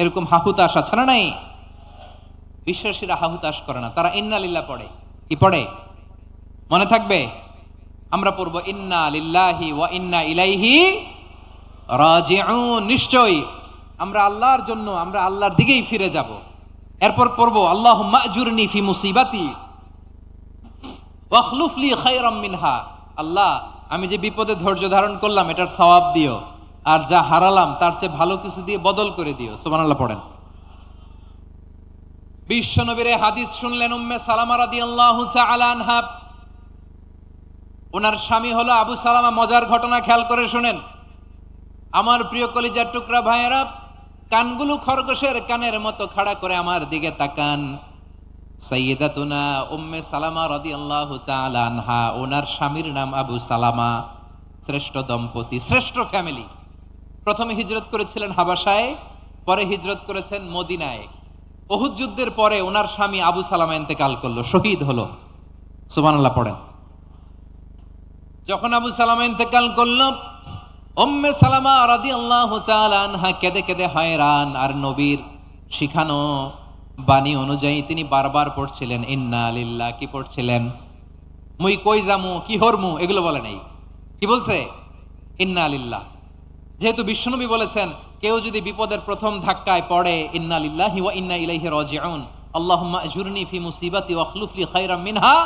এরকম হাহুতাশ আছে না নাই? বিশ্বাসীরা হাহুতাশ করে না, তারা ইন্না লিল্লাহ পড়ে। কি পড়ে মনে থাকবে? আমরা পড়বো ইন্না লিল্লাহি ওয়া ইন্না ইলাইহি রাজিউন। নিশ্চয়ই আমরা আল্লাহর জন্য, আমরা আল্লাহর দিকেই ফিরে যাব। এরপর পড়বো আল্লাহুম্মা আজুরনি ফি মুসিবাতি ওয়াখলুফ লি খায়রাম মিনহা। আল্লাহ, আমি যে বিপদে ধৈর্য ধারণ করলাম এটার সওয়াব দিও, আর যা হারালাম তার চেয়ে ভালো কিছু দিয়ে বদল করে দিও। সুবহানাল্লাহ পড়েন। বিশ্বনবীর হাদিস শুনলেন উম্মে সালামা রাদিয়াল্লাহু তাআলা আনহা। ওনার স্বামী হলো আবু সালামা। মজার ঘটনা খেয়াল করে শুনেন আমার প্রিয় কলিজার টুকরা ভাইয়েরা। কানগুলো খরগোশের কানের মতো খাড়া করে আমার দিকে তাকান। সাইয়্যিদাতুনা উম্মে সালামা রাদিয়াল্লাহু তাআলা আনহা, ওনার স্বামীর নাম আবু সালামা। শ্রেষ্ঠ দম্পতি, শ্রেষ্ঠ ফ্যামিলি। প্রথমে হিজরত করেছিলেন হাবাসায়, পরে হিজরত করেছেন মদিনায়। উহুদ যুদ্ধের পরে ওনার স্বামী আবু সালামা ইন্তেকাল করলো, শহীদ হলো। সুবহানাল্লাহ পড়েন। যখন আবু সালামা ইন্তেকাল করলো, উম্মে সালামা রাদিয়াল্লাহু তাআলা আনহা কেঁদে কেঁদে হয়রান। আর নবীর শিখানো বাণী অনুযায়ী তিনি বারবার পড়ছিলেন ইন্না লিল্লাহ। কি পড়ছিলেন? মুই কই জামু, কি হরমু, এগুলো বলে নাই। কি বলছে? ইন্না লিল্লাহ। যেহেতু বিশ্বনবী বলেছেন কেউ যদি বিপদের প্রথম ধাক্কায় পড়ে ইন্না লিল্লাহি ওয়া ইন্না ইলাইহি রাজিউন, আল্লাহুম্মা আজুরনি ফি মুসিবাতি ওয়াখলুফ লি খায়রাম মিনহা,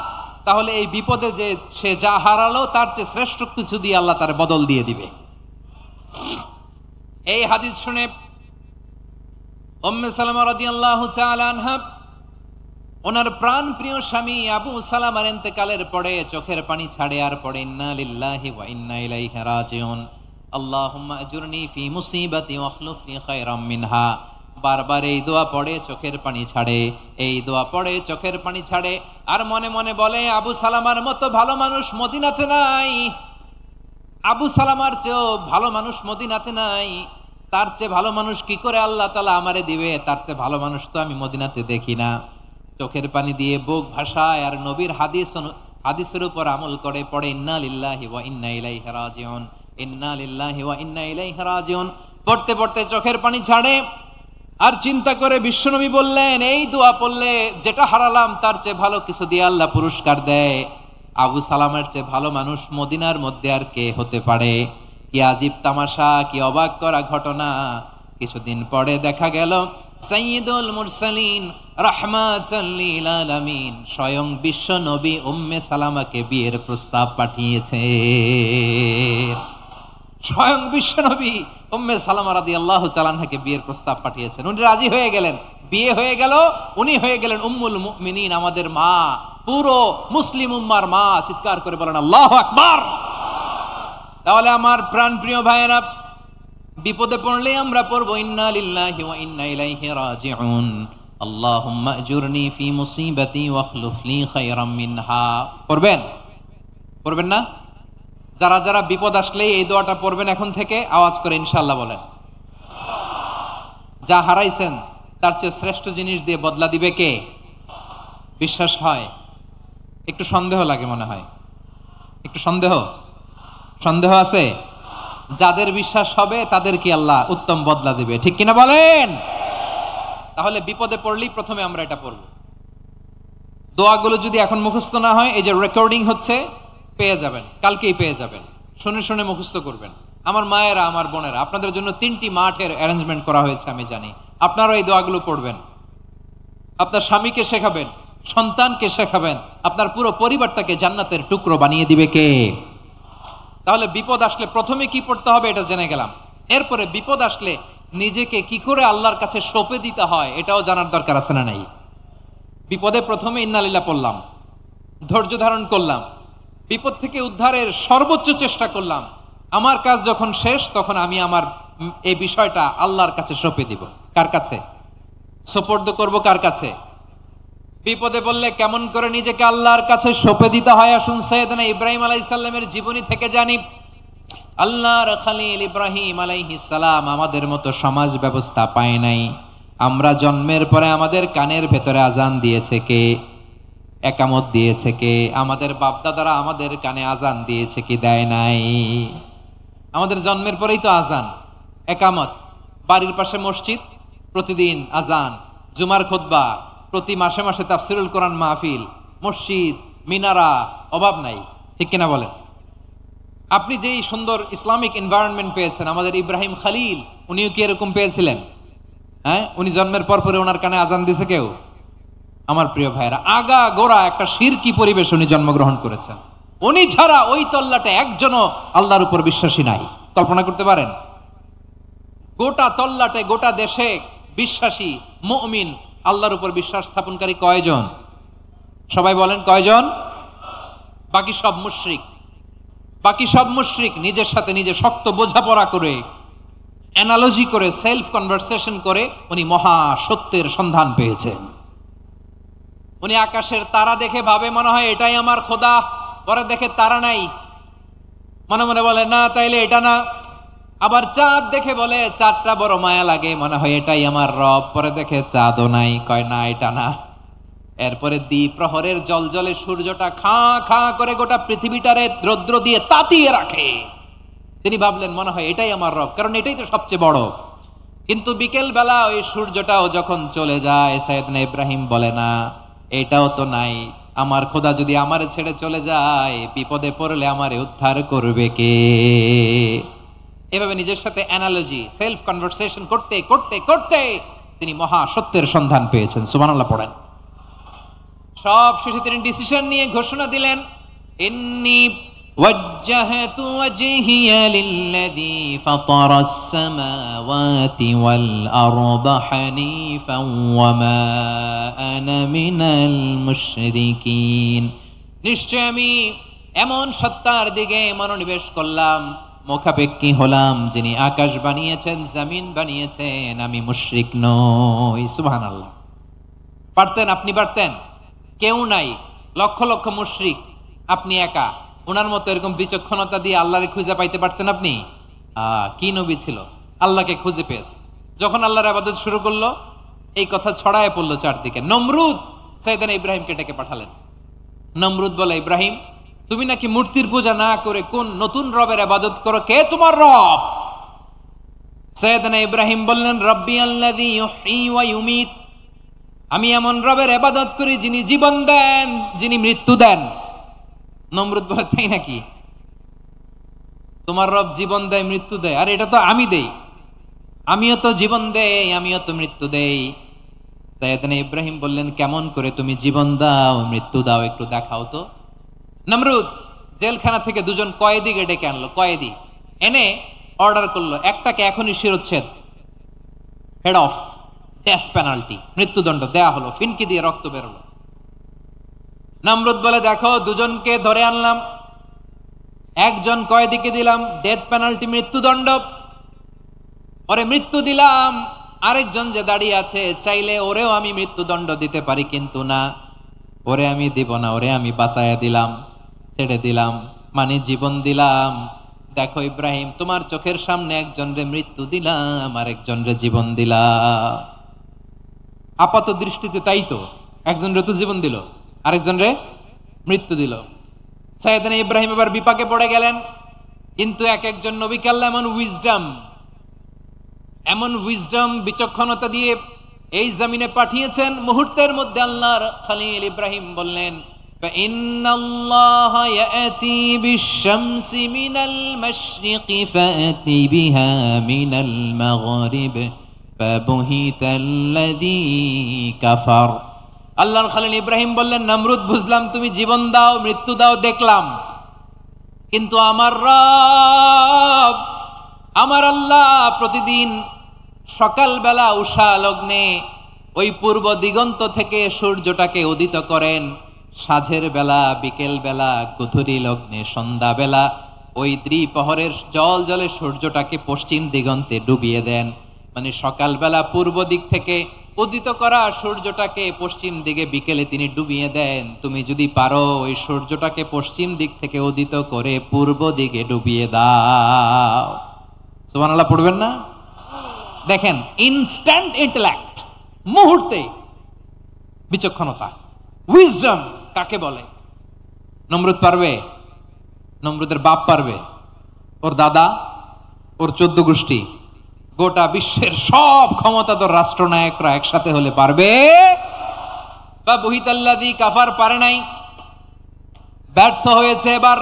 তাহলে এই বিপদে যে সে যা হারালো তার চেয়ে শ্রেষ্ঠ কিছু দিয়ে আল্লাহ তার বদল দিয়ে দিবে। এই হাদিস শুনে উম্মে সালামা রাদিয়াল্লাহু তাআলা আনহা ওনার প্রাণ প্রিয় স্বামী আবু সালামার ইন্তেকালের পরে চোখের পানি ছাড়ে আর পড়ে ইন্না লিল্লাহি ওয়া ইন্না ইলাইহি রাজিউন, আল্লাহুম্মা আজুরনি ফি মুসিবাতি ওয়াখলুফ লি খায়রাম মিনহা। বারবার এই দোয়া পড়ে চোখের পানি ছাড়ে, এই দোয়া পড়ে চোখের পানি ছাড়ে। আর মনে মনে বলে আবু সালামার মতো ভালো মানুষ মদিনাতে নাই, আবু সালামার চেয়েও ভালো মানুষ মদিনাতে নাই। তার চেয়ে ভালো মানুষ কি করে আল্লাহ তাআলা আমারে দিবে, তার চেয়ে ভালো মানুষ তো আমি মদিনাতে দেখি না। চোখের পানি দিয়ে বুক ভাসায় আর নবীর হাদিসের উপর আমল করে পড়ে ইন্না লিল্লাহি ওয়া ইন্না ইলাইহি রাজিউন, ইন্না লিল্লাহি ওয়া ইন্না ইলাইহি রাজিউন। পড়তে পড়তে চোখের পানি ছাড়ে আর চিন্তা করে বিশ্বনবী বললেন এই দোয়া পড়লে যেটা হারালাম তার চেয়ে ভালো কিছু দিয়ে আল্লাহ পুরস্কার দেয়। আবু সালামের চেয়ে ভালো মানুষ মদিনার মধ্যে আর কে হতে পারে? কি আজীব তামাশা, কি অবাক করা ঘটনা। কিছুদিন পরে দেখা গেল সাইয়্যিদুল মুরসালিন রাহমাতাল লিল আলামিন স্বয়ং বিশ্ব নবী উম্মে সালামাকে বিয়ের প্রস্তাব পাঠিয়েছে। স্বয়ং বিশ্ব নবী উম্মে সালামা রাদিয়াল্লাহু তাআলা আনহাকে বিয়ের প্রস্তাব পাঠিয়েছেন। উনি রাজি হয়ে গেলেন, বিয়ে হয়ে গেল। উনি হয়ে গেলেন উম্মুল মুমিনিন, আমাদের মা, পুরো মুসলিম উম্মার মা। চিৎকার করে বলেন আল্লাহু আকবার। তাহলে আমার প্রাণ প্রিয় ভাইয়েরা, বিপদে পড়লে আমরা পড়বো ইন্না লিল্লাহি ওয়া ইন্না ইলাইহি রাজিউন, আল্লাহুম্মা আজুরনি ফি মুসিবাতি ওয়াখলুফ লি খায়রাম মিনহা। পড়বেন? পড়বেন না? যারা যারা বিপদ আসলেই এই দোয়াটা পড়বেন এখন থেকে আওয়াজ করে ইনশাআল্লাহ বলেন। যা হারাইছেন তার চেয়ে শ্রেষ্ঠ জিনিস দিয়ে বদলা দিবে কে? বিশ্বাস হয়? একটু সন্দেহ লাগে মনে হয়, একটু সন্দেহ সন্দেহ আছে। যাদের বিশ্বাস হবে তাদের কি আল্লাহ উত্তম বদলা দিবে, ঠিক কিনা বলেন? তাহলে বিপদে পড়লেই প্রথমে আমরা এটা পড়ব। দোয়াগুলো যদি এখন মুখস্থ না হয়, এই যে রেকর্ডিং হচ্ছে, পেয়ে যাবেন, কালকেই পেয়ে যাবেন। শুনে শুনে মুখস্থ করবেন। আমার মায়েরা, আমার বোনেরা, আপনাদের জন্য 3টি মাঠের অ্যারেঞ্জমেন্ট করা হয়েছে, আমি জানি। আপনারাও এই দোয়াগুলো পড়বেন, আপনার স্বামীকে শেখাবেন, সন্তানকে শেখাবেন, আপনার পুরো পরিবারটাকে জান্নাতের টুকরো বানিয়ে দিবে কে? তাহলে বিপদ আসলে প্রথমে কি পড়তে হবে এটা জেনে গেলাম। এরপরে বিপদ আসলে নিজেকে কি করে আল্লাহর কাছে সঁপে দিতে হয় এটাও জানার দরকার আছে না নাই? বিপদে প্রথমে ইন্নালিল্লাহ পড়লাম, ধৈর্য ধারণ করলাম, বিপদ থেকে উদ্ধারের সর্বোচ্চ চেষ্টা করলাম। আমার কাজ যখন শেষ তখন আমি আমার এই বিষয়টা আল্লাহর কাছে সঁপে দিব। কার কাছে সোপর্দ করব? কার কাছে? বিপদে বললে কেমন করে নিজেকে আল্লাহর কাছে সঁপে দিতে হয় আসুন সাইয়েদনা ইব্রাহিম আলাইহিস সালামের জীবনী থেকে জানি। আল্লাহর খলিল ইব্রাহিম আলাইহিস সালাম আমাদের মতো সমাজ ব্যবস্থা পায় নাই। আমরা জন্মের পরে আমাদের কানের ভেতরে আজান দিয়েছে কে? একামত দিয়েছে কে? আমাদের বাপদাদারা আমাদের কানে আজান দিয়েছে কি? দেয় নাই। আমাদের জন্মের পরেই তো আজান, একামত, বাড়ির পাশে মসজিদ, প্রতিদিন আজান, জুমার খুতবা, প্রতি মাসে মাসে তাফসিরুল কোরআন মাহফিল, মসজিদ, মিনারা, অভাব নাই। ঠিক কিনা বলেন? আপনি যেই সুন্দর ইসলামিক এনভায়রনমেন্ট পেয়েছেন, আমাদের ইব্রাহিম খলিল উনিও কি এরকম পেয়েছিলেন? হ্যাঁ, উনি জন্মের পর পরে ওনার কানে আজান দিছে কেউ? আমার প্রিয় ভাইরা, আগা গোড়া একটা শিরকি পরিবেশ উনি জন্মগ্রহণ করেছেন। উনি ছাড়া ওই তল্লাটে একজনও আল্লাহর উপর বিশ্বাসী নাই। কল্পনা করতে পারেন? গোটা তল্লাটে, গোটা দেশে বিশ্বাসী মুমিন, আল্লাহর উপর বিশ্বাস স্থাপনকারী কয়জন? সবাই বলেন কয়জন? বাকি সব মুশরিক। বাকি সব মুশরিক নিজের সাথে নিজে শক্ত বোঝাপড়া করে, অ্যানালজি করে, সেলফ কনভারসেশন করে উনি মহা সত্যের সন্ধান পেয়েছেন। উনি আকাশের তারা দেখে ভাবে মনে হয় এটাই আমার খোদা, পরে দেখে তারা নাই, মনে মনে বলে না তাইলে এটা না। আবার চাঁদ দেখে বলে চাঁদটা বড় মায়া লাগে, মনে হয় এটাই আমার রব, পরে দেখে চাঁদও নাই, কয় না এটা না। এরপরে দ্বীপ প্রহরের জলজলে সূর্যটা খাঁ খাঁ করে গোটা পৃথিবীটারে রৌদ্র দিয়ে তাতিয়ে রাখে। তিনি ভাবলেন মনে হয় এটাই আমার রব, কারণ এটাই তো সবচেয়ে বড়। কিন্তু বিকেল বেলা ওই সূর্যটাও যখন চলে যায়, সাইয়েদনা ইব্রাহিম বলে না এটাও তো নাই, আমার খোদা যদি আমারে ছেড়ে চলে যায়, বিপদে পড়লে আমারে উদ্ধার করবে কে? এভাবে নিজের সাথে অ্যানালজি, সেলফ কনভারসেশন করতে করতে করতে তিনি মহা সত্যের সন্ধান পেয়েছেন। সুবহানাল্লাহ পড়েন। সব শেষে তিনি ডিসিশন নিয়ে ঘোষণা দিলেন, ইন্নী ওয়াজ্জাহতু ওয়াজহিয়া লিল্লাযী ফাতারাস সামাওয়াতি ওয়াল আরদা হানিফান ওয়া মা আনা মিনাল মুশরিকিন। নিশ্চয় আমি এমন সত্তার দিকে মনোনিবেশ করলাম, মুখাপেক্ষী হলাম, যিনি আকাশ বানিয়েছেন, জমিন বানিয়েছেন, আমি মুশরিক নই। সুবহানাল্লাহ। পারতেন? আপনি পারতেন? কেউ নাই, লক্ষ লক্ষ মুশরিক, আপনি একা। ওনার মতো এরকম বিচক্ষণতা দিয়ে আল্লাহরে খুঁজে পাইতে পারতেন আপনি? কি নবী ছিল, আল্লাহকে খুঁজে পেয়েছে। যখন আল্লাহর ইবাদত শুরু করলো, এই কথা ছড়ায় পড়লো চারদিকে। নমরুদ সাইয়েদনা ইব্রাহিমকে ডেকে পাঠালেন। নমরুদ বলে, ইব্রাহিম তুমি নাকি মূর্তির পূজা না করে কোন নতুন রবের ইবাদত করো, কে তোমার রব? সাইয়েদনা ইব্রাহিম বললেন, রব্বি আল্লাযী ইউহয়ী ওয়া ইউমীত, আমি এমন রবের ইবাদত করি যিনি জীবন দেন, যিনি মৃত্যু দেন। নমরুদ বলে, তাই নাকি? তোমার রব জীবন দেয়, মৃত্যু দেয়? আর এটা তো আমি দেই, আমিও তো জীবন দেই, আমিও তো মৃত্যু দেই। সাইয়েদনা ইব্রাহিম বললেন, কেমন করে তুমি জীবন দাও, মৃত্যু দাও, একটু দেখাও তো। নমরুদ জেলখানা থেকে দুজন কয়েদিকে ডেকে আনলো। কয়েদি এনে অর্ডার করলো, একটাকে এখনই শিরোচ্ছেদ, হেড অফ, ডেথ পেনাল্টি, মৃত্যুদণ্ড দেয়া হলো। ফিনকি দিয়ে রক্ত বেরোলো। নমরুদ বলে, দেখো দুজনকে ধরে আনলাম, একজন কয়েদিকে দিলাম ডেথ পেনাল্টি, মৃত্যুদণ্ড, ওরে মৃত্যু দিলাম। আরেকজন যে দাঁড়িয়ে আছে, চাইলে ওরেও আমি মৃত্যুদণ্ড দিতে পারি, কিন্তু না, ওরে আমি দিব না, ওরে আমি বাঁচাইয়া দিলাম, ছেড়ে দিলাম, মানে জীবন দিলাম। দেখো ইব্রাহিম, তোমার চোখের সামনে একজন রে মৃত্যু দিলাম, আর একজন রে জীবন দিলাম। আপাত দৃষ্টিতে তাই তো, একজন রে তো জীবন দিল, আরেকজন রে মৃত্যু দিল। সাইয়েদনা ইব্রাহিম এবার বিপাকে পড়ে গেলেন। কিন্তু এক একজন নবীকে আল্লাহ এমন উইজডম বিচক্ষণতা দিয়ে এই জমিনে পাঠিয়েছেন, মুহূর্তের মধ্যে আল্লাহর খলিল ইব্রাহিম বললেন, ইন্নাল্লাহা ইয়াতি বিশ-শামসি মিনাল মাশরিকি ফাতি বিহা মিনাল মাগরিব ফাবুহিতাল্লাযী কাফার। আল্লাহর খলিল ইব্রাহিম বললেন, নমরুদ বুঝলাম তুমি জীবন দাও, মৃত্যু দাও, দেখলাম, কিন্তু আমার রব আমার আল্লাহ প্রতিদিন সকালবেলা উষা লগ্নে ওই পূর্ব দিগন্ত থেকে সূর্যটাকে উদিত করেন, সাঁঝের বেলা, বিকেল বেলা, গধূলি লগ্নে, সন্ধ্যা বেলা ওই দ্বিপ্রহরের জল জলে সূর্যটাকে পশ্চিম দিগন্তে ডুবিয়ে দেন। মানে সকালবেলা পূর্ব দিক থেকে উদিত করা সূর্যটাকে পশ্চিম দিকে বিকেলে তিনি ডুবিয়ে দেন। তুমি যদি পারো ওই সূর্যটাকে পশ্চিম দিক থেকে উদিত করে পূর্ব দিকে ডুবিয়ে দাও। সুবহানাল্লাহ পড়বেন না? দেখেন, ইনস্ট্যান্ট ইন্টেলেক্ট, মুহূর্তে বিচক্ষণতা, উইজডম কাকে বলে? নমরুদ পারবে? নমরুদের বাপ পারবে? ওর দাদা, ওর 14 গোষ্ঠী, গোটা বিশ্বের সব ক্ষমতাধর রাষ্ট্রনায়করা একসাথে হলে পারবে? বা বুহিতাল্লাযী কাফার পারে নাই, ব্যর্থ হয়েছে, এবার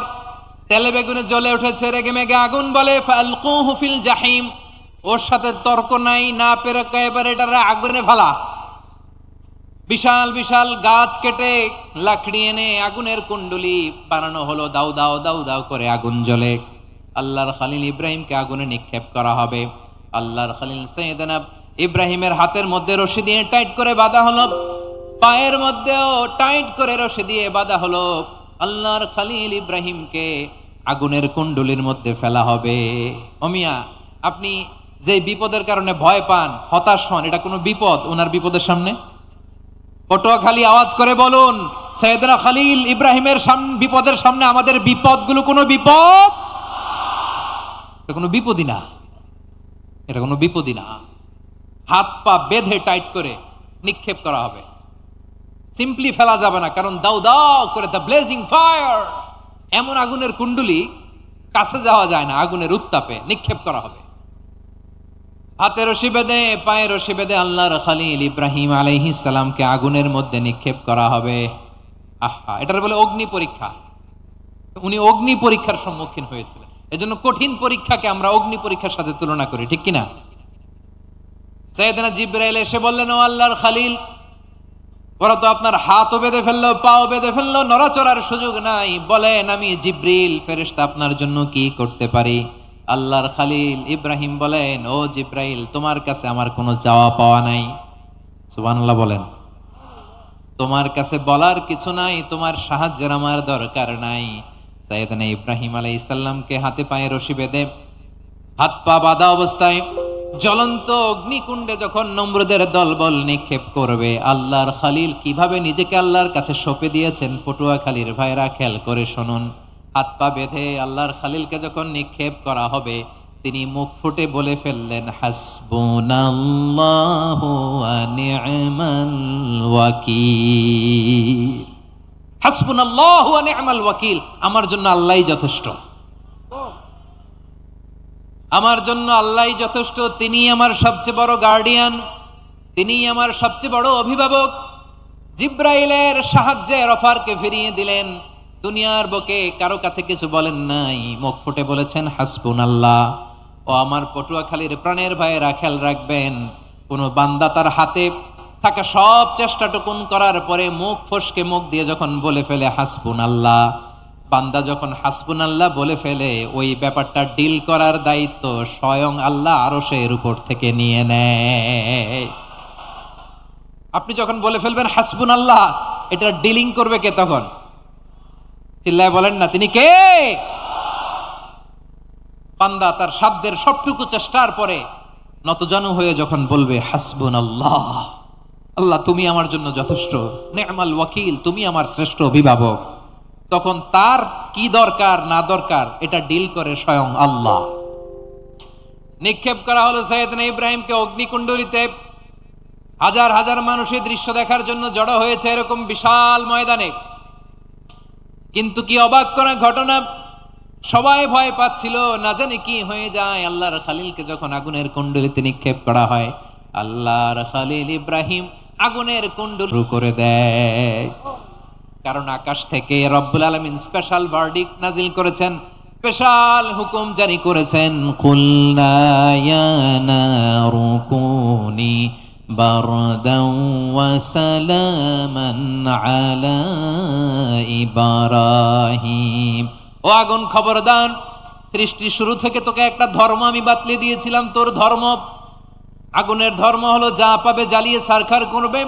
তেলে বেগুনে জ্বলে উঠেছে, রেগে মেগে আগুন বলে ফালকুহু ফিল জাহিম। ওর সাথে তর্ক নাই, না পেরে এবার এটারে আগুনে ফেলা। বিশাল বিশাল গাছ কেটে লাকড়ি এনে আগুনের কুণ্ডলি বানানো হলো, দাউ দাউ দাউ দাউ করে আগুন জ্বলে। আল্লাহর খলিল ইব্রাহিমকে আগুনে নিক্ষেপ করা হবে। আল্লাহর খলিল সাইয়েদনা ইব্রাহিমের হাতের মধ্যে রশি দিয়ে টাইট করে বাঁধা হলো, পায়ের মধ্যেও টাইট করে রশি দিয়ে বাঁধা হলো। আল্লাহর খলিল ইব্রাহিমকে আগুনের কুণ্ডলির মধ্যে ফেলা হবে। ওমিয়া, আপনি যে বিপদের কারণে ভয় পান, হতাশ হন, এটা কোনো বিপদ ওনার বিপদের সামনে? পটুয়াখালী আওয়াজ করে বলুন, সাইয়েদনা খলিল ইব্রাহিমের বিপদের সামনে আমাদের বিপদগুলো কোনো বিপদ? এটা কোনো বিপদই না, এটা কোনো বিপদই না। হাত পা বেঁধে টাইট করে নিক্ষেপ করা হবে, সিম্পলি ফেলা যাবে না, কারণ দাউ দাউ করে দ্য ব্লেজিং ফায়ার, এমন আগুনের কুণ্ডলি, কাছে যাওয়া যায় না, আগুনের উত্তাপে নিক্ষেপ করা হবে। হাতে রশি বেঁধে, পায়ে রশি বেঁধে আল্লাহর খলিল ইব্রাহিম আলাইহিস সালামকে আগুনের মধ্যে নিক্ষেপ করা হবে। আহা, এটার বলে অগ্নি পরীক্ষা। উনি অগ্নি পরীক্ষার সম্মুখীন হয়েছিলেন, এজন্য কঠিন পরীক্ষাকে আমরা অগ্নি পরীক্ষার সাথে তুলনা করি, ঠিক কিনা? সাইয়েদনা জিবরাইল এসে বললেন, ও আল্লাহর খলিল, ওরা তো আপনার হাতও বেঁধে ফেললো, পাও বেঁধে ফেললো, নড়াচড়ার সুযোগ নাই, বলেন আমি জিবরিল ফেরেশতা আপনার জন্য কি করতে পারি? আল্লাহর খলিল ইব্রাহিম বলেন, ও জিবরাইল, তোমার কাছে আমার কোনো চাওয়া পাওয়া নাই। সুবহানাল্লাহ বলেন। তোমার কাছে বলার কিছু নাই, তোমার সাহায্যের আমার দরকার নাই। সাইয়েদনা ইব্রাহিম আলাইহিস সালামকে হাতে পায়ে রশি বেঁধে, হাত পা বাঁধা অবস্থায় জ্বলন্ত অগ্নিকুণ্ডে যখন নমরুদের দলবল নিক্ষেপ করবে, আল্লাহর খলিল কিভাবে নিজেকে আল্লাহর কাছে সঁপে দিয়েছেন, পটুয়াখালীর ভাইরা খেয়াল করে শুনুন। হাত পা বেঁধে আল্লাহর খলিলকে যখন নিক্ষেপ করা হবে, তিনি মুখ ফুটে বলে ফেললেন, হাসবুনাল্লাহু ওয়া নি'মাল ওয়াকিল। হাসবুনাল্লাহু ওয়া নি'মাল ওয়াকিল, আমার জন্য আল্লাহই যথেষ্ট, আমার জন্য আল্লাহই যথেষ্ট। তিনি আমার সবচেয়ে বড় গার্ডিয়ান, তিনি আমার সবচেয়ে বড় অভিভাবক। জিব্রাইলের সাহায্যের অফারকে ফিরিয়ে দিলেন, দুনিয়ার বুকে কারো কাছে কিছু বলেন নাই, মুখ ফুটে বলেছেন হাসবুনাল্লাহ। ও আমার পটুয়াখালীর প্রাণের ভাইয়েরা, খেয়াল রাখবেন, কোন বান্দা তার হাতে থাকা সব চেষ্টাটুকুন করার পরে মুখ ফসকে মুখ দিয়ে যখন বলে ফেলে হাসবুনাল্লাহ, বান্দা যখন হাসবুনাল্লাহ বলে ফেলে, ওই ব্যাপারটা ডিল করার দায়িত্ব স্বয়ং আল্লাহ আরশের উপর থেকে নিয়ে নেয়। আপনি যখন বলে ফেলবেন হাসবুনাল্লাহ, এটা ডিলিং করবে কে তখন? চিল্লায় বলেন না, তিনি কে? বান্দা তার সাধ্যের সবটুকু চেষ্টার পরে নতজানু হয়ে যখন বলবে হাসবুনাল্লাহ, আল্লাহ তুমি আমার জন্য যথেষ্ট, নি'মাল ওয়াকিল, তুমি আমার শ্রেষ্ঠ অভিভাবক, তখন তার কি দরকার না দরকার এটা ডিল করে স্বয়ং আল্লাহ। নিক্ষেপ করা হলো সাইয়েদনা ইব্রাহিমকে অগ্নিকুণ্ডলিতে। হাজার হাজার মানুষের দৃশ্য দেখার জন্য জড়ো হয়েছে এরকম বিশাল ময়দানে। কিন্তু কি অবাক করা ঘটনা, সবাই ভয় পাচ্ছিল, না জানি কি হয়ে যায়। আল্লাহর খলিলকে যখন আগুনের কুণ্ডলিতে নিক্ষেপ করা হয়, আল্লাহর খলিল ইব্রাহিম আগুনের কুণ্ডল শুরু করে দেয়। কারণ আকাশ থেকে রব্বুল আলামিন স্পেশাল ভার্ডিক্ট নাজিল করেছেন, স্পেশাল হুকুম জারি করেছেন, কুলনা ইয়া নারু কুনি বারদান ওয়া সালামান আলা ইব্রাহিম। ও আগুন খবরদার, সৃষ্টির শুরু থেকে তোকে একটা ধর্ম আমি বাতলে দিয়েছিলাম, তোর ধর্ম আগুনের ধর্ম হলো যা পাবে জ্বালিয়ে ছারখার করবে।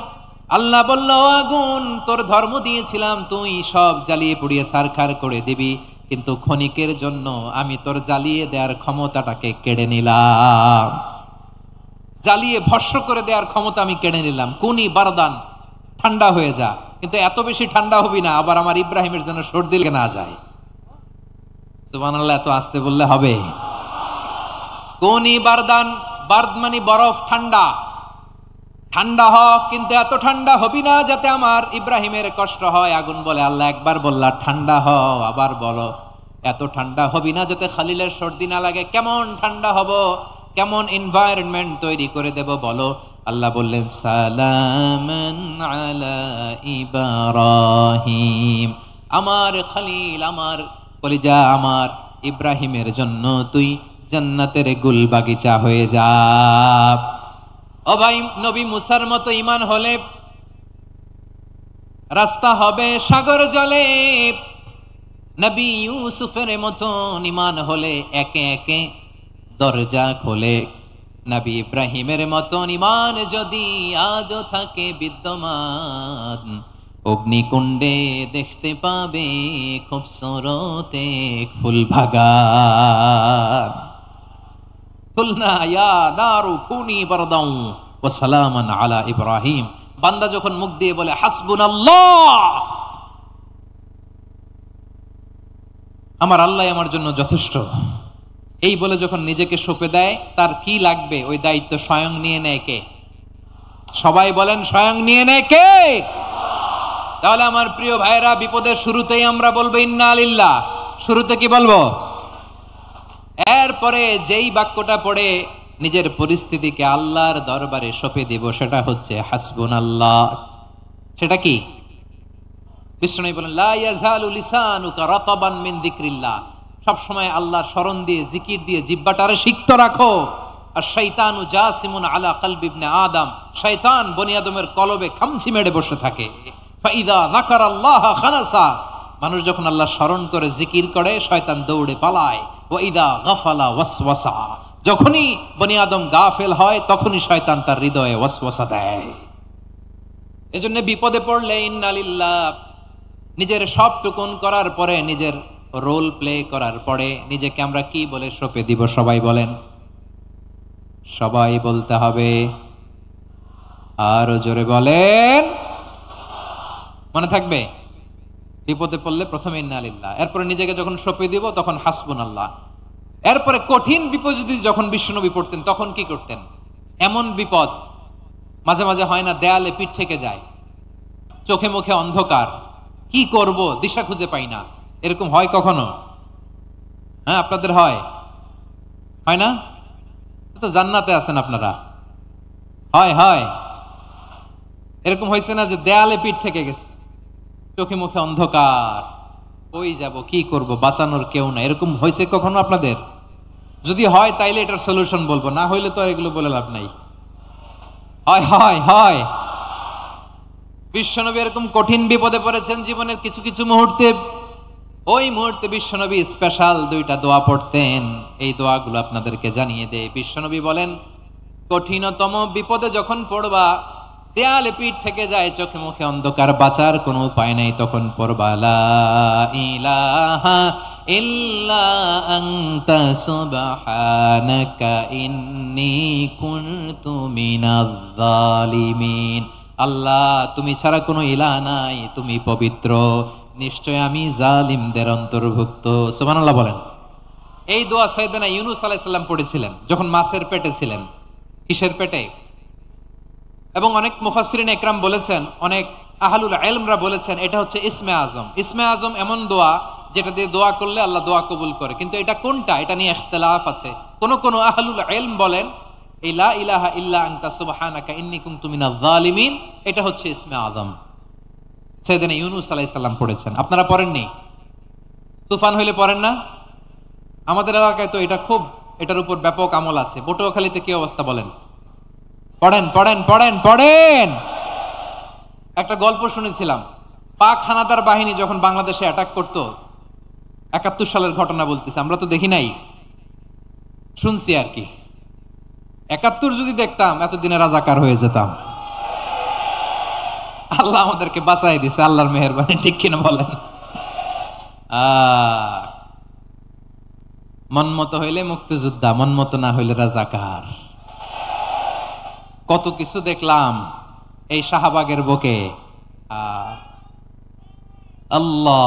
আল্লাহ বলল, আগুন তোর ধর্ম দিয়েছিলাম, তুই সব জ্বালিয়ে পুড়িয়ে ছারখার করে দিবি, কিন্তু ক্ষণিকের জন্য আমি তোর জ্বালিয়ে দেওয়ার ক্ষমতাটাকে কেড়ে নিলাম, জ্বালিয়ে ভস্ম করে দেওয়ার ক্ষমতা আমি কেড়ে নিলাম। কুনি বারদান, ঠান্ডা হয়ে যা, কিন্তু এত বেশি ঠান্ডা হবি না আবার আমার ইব্রাহিমের জন্য সর্দি লেগে না যায়। সুবহানাল্লাহ, এত আসতে বললে হবে? কুনি বারদান, বার্দ মানে বরফ, ঠান্ডা, ঠান্ডা হ, কিন্তু এত ঠান্ডা হবি না যাতে আমার ইব্রাহিমের কষ্ট হয়। আগুন বলে, আল্লাহ একবার বললা ঠান্ডা হ, আবার বলো এত ঠান্ডা হবি না যাতে খালিলের সর্দি না লাগে। কেমন ঠান্ডা হব, কেমন এনভায়রনমেন্ট তৈরি করে দেব বলো? আল্লাহ বললেন, সালামান আলা ইব্রাহিম, আমার খলিল, আমার কলিজা, আমার ইব্রাহিমের জন্য তুই জান্নাতের গুল বাগিচা হয়ে যা। ও ভাই, নবী মুসার মতো ঈমান হলে রাস্তা হবে সাগর জলে, নবী ইউসুফের মতন ঈমান হলে একে একে দরজা খোলে। নবী ইব্রাহিমের মতন ঈমান যদি আজও থাকে বিদ্যমান, অগ্নিকুণ্ডে দেখতে পাবে খুবসুরত এক ফুল বাগান। কুলনা ইয়া নারু কুনি বারদান ওয়া সালামান আলা ইব্রাহিম। বান্দা যখন মুখ দিয়ে বলে হাসবুনাল্লাহ, আমার আল্লাহ আমার জন্য যথেষ্ট, এই বলে যখন নিজেকে সঁপে দেয়, তার কি লাগবে ওই দায়িত্ব স্বয়ং নিয়ে নেয় কে? সবাই বলেন, স্বয়ং নিয়ে নেয় কে? তাহলে আমার প্রিয় ভাইরা, বিপদের শুরুতেই আমরা বলবো ইন্না লিল্লাহ। শুরুতে কি বলবো? এরপরে যেই বাক্যটা পড়ে নিজের পরিস্থিতিকে আল্লাহর দরবারে সঁপে দিব, সেটা হচ্ছে হাসবুনাল্লাহ। সেটা কি? বিষ্ণু বলেন, লা ইয়াজালু লিসানুকা রাতাবান মিন যিকরিল্লাহ, সব সময় আল্লাহর স্মরণ দিয়ে, জিকির দিয়ে জিহ্বাটারে সিক্ত রাখো। আর শয়তানু জাসিমুন আলা কলবি ইবনে আদম, শয়তান বনি আদমের কলবে খামচি মেরে বসে থাকে। ফাইদা যাকারাল্লাহ খানাসা, মানুষ যখন আল্লাহ স্মরণ করে, জিকির করে, শয়তান দৌড়ে পালায়। ওয়া ইদা গাফালা ওয়াসওয়াসা, যখনই বনি আদম গাফেল হয় তখনই শয়তান তার হৃদয়ে ওয়াসওয়াসা দেয়। এজন্য বিপদে পড়লে ইন্না লিল্লাহ, নিজের সব টুকুন করার পরে, নিজের রোল প্লে করার পরে নিজেকে আমরা কি বলে সঁপে দিব? সবাই বলেন, সবাই বলতে হবে। আরো জোরে বলেন, মনে থাকবে? বিপদে পড়লে প্রথমে ইন্না লিল্লাহ, এরপরে নিজেকে যখন সঁপে দিব তখন হাসবুনাল্লাহ। এরপরে কঠিন বিপদ যদি যখন বিশ্বনবী পড়তেন তখন কি করতেন? এমন বিপদ মাঝে মাঝে হয় না, দেয়ালে পিঠ থেকে যায়, চোখে মুখে অন্ধকার, কি করব দিশা খুঁজে পাই না, এরকম হয় কখনো? হ্যাঁ, আপনাদের হয়? হয় না? তো জান্নাতে আছেন আপনারা। হয় হয়, এরকম হয়েছে না যে দেয়ালে পিঠ থেকে গেছে, চোখে মুখে অন্ধকার, কই যাব, কি করব, বাঁচানোর কেউ না, এরকম হয়েছে কখনো আপনাদের? যদি হয় তাইলে এটার সলিউশন বলবো, না হইলে তো এগুলো বলে লাভ নাই। হয় হয় হয়। বিশ্বনবী এরকম কঠিন বিপদে পড়েছেন জীবনের কিছু কিছু মুহূর্তে। ওই মুহূর্তে বিশ্বনবী স্পেশাল দুইটা দোয়া পড়তেন, এই দোয়াগুলো আপনাদেরকে জানিয়ে দেয়। বিশ্বনবী বলেন, কঠিনতম বিপদে যখন পড়বা, দেয়ালে পিঠ থেকে যায়, চোখে মুখে অন্ধকার, বাঁচার কোনো উপায় নাই, তখন পড়বা লা ইলাহা ইল্লা আনতা সুবহানাকা ইন্নী কুনতু মিনাজ জালিমিন। আল্লাহ, তুমি ছাড়া কোনো ইলাহ নাই, তুমি পবিত্র, নিশ্চয় আমি জালিমদের অন্তর্ভুক্ত। সুবহানাল্লাহ বলেন। এই দোয়া সাইয়েদনা ইউনূস আলাইহিস সালাম পড়েছিলেন যখন মাছের পেটে ছিলেন। কিসের পেটে? এবং অনেক মুফাসসিরিন ইকরাম বলেছেন, অনেক আহলুল ইলমরা বলেছেন, এটা হচ্ছে ইসমে আজম। ইসমে আজম এমন দোয়া যেটা দিয়ে দোয়া করলে আল্লাহ দোয়া কবুল করে, কিন্তু এটা কোনটা এটা নিয়ে ইখতিলাফ আছে। কোন কোন আহলুল ইলম বলেন এই লা ইলাহা ইল্লা আনতা সুবহানাকা ইন্নী কুনতু মিনাজ জালিমিন, এটা হচ্ছে ইসমে আজম। সাইয়েদনা ইউনূস আলাইহিস সালাম পড়েছেন, আপনারা পড়েননি? তুফান হইলে পড়েন না? আমাদের এলাকায় তো এটা খুব, এটার উপর ব্যাপক আমল আছে। পটুয়াখালীতে কি অবস্থা বলেন? পড়েন পড়েন পড়েন পড়েন। একটা গল্প শুনেছিলাম, পাক হানাদার বাহিনী যখন বাংলাদেশে অ্যাটাক করত, 71 সালের ঘটনা বলতেছে, আমরা তো দেখি নাই, শুনছি আর কি। 71 যদি দেখতাম এতদিনে রাজাকার হয়ে যেতাম। আল্লাহ আমাদেরকে বাঁচাই দিছে, আল্লাহর মেহেরবানি, ঠিক কিনা বলেন? মন মতো হইলে মুক্তিযোদ্ধা, মন মতো না হইলে রাজাকার। কত কিছু দেখলাম এই শাহবাগের বুকে। আল্লাহ,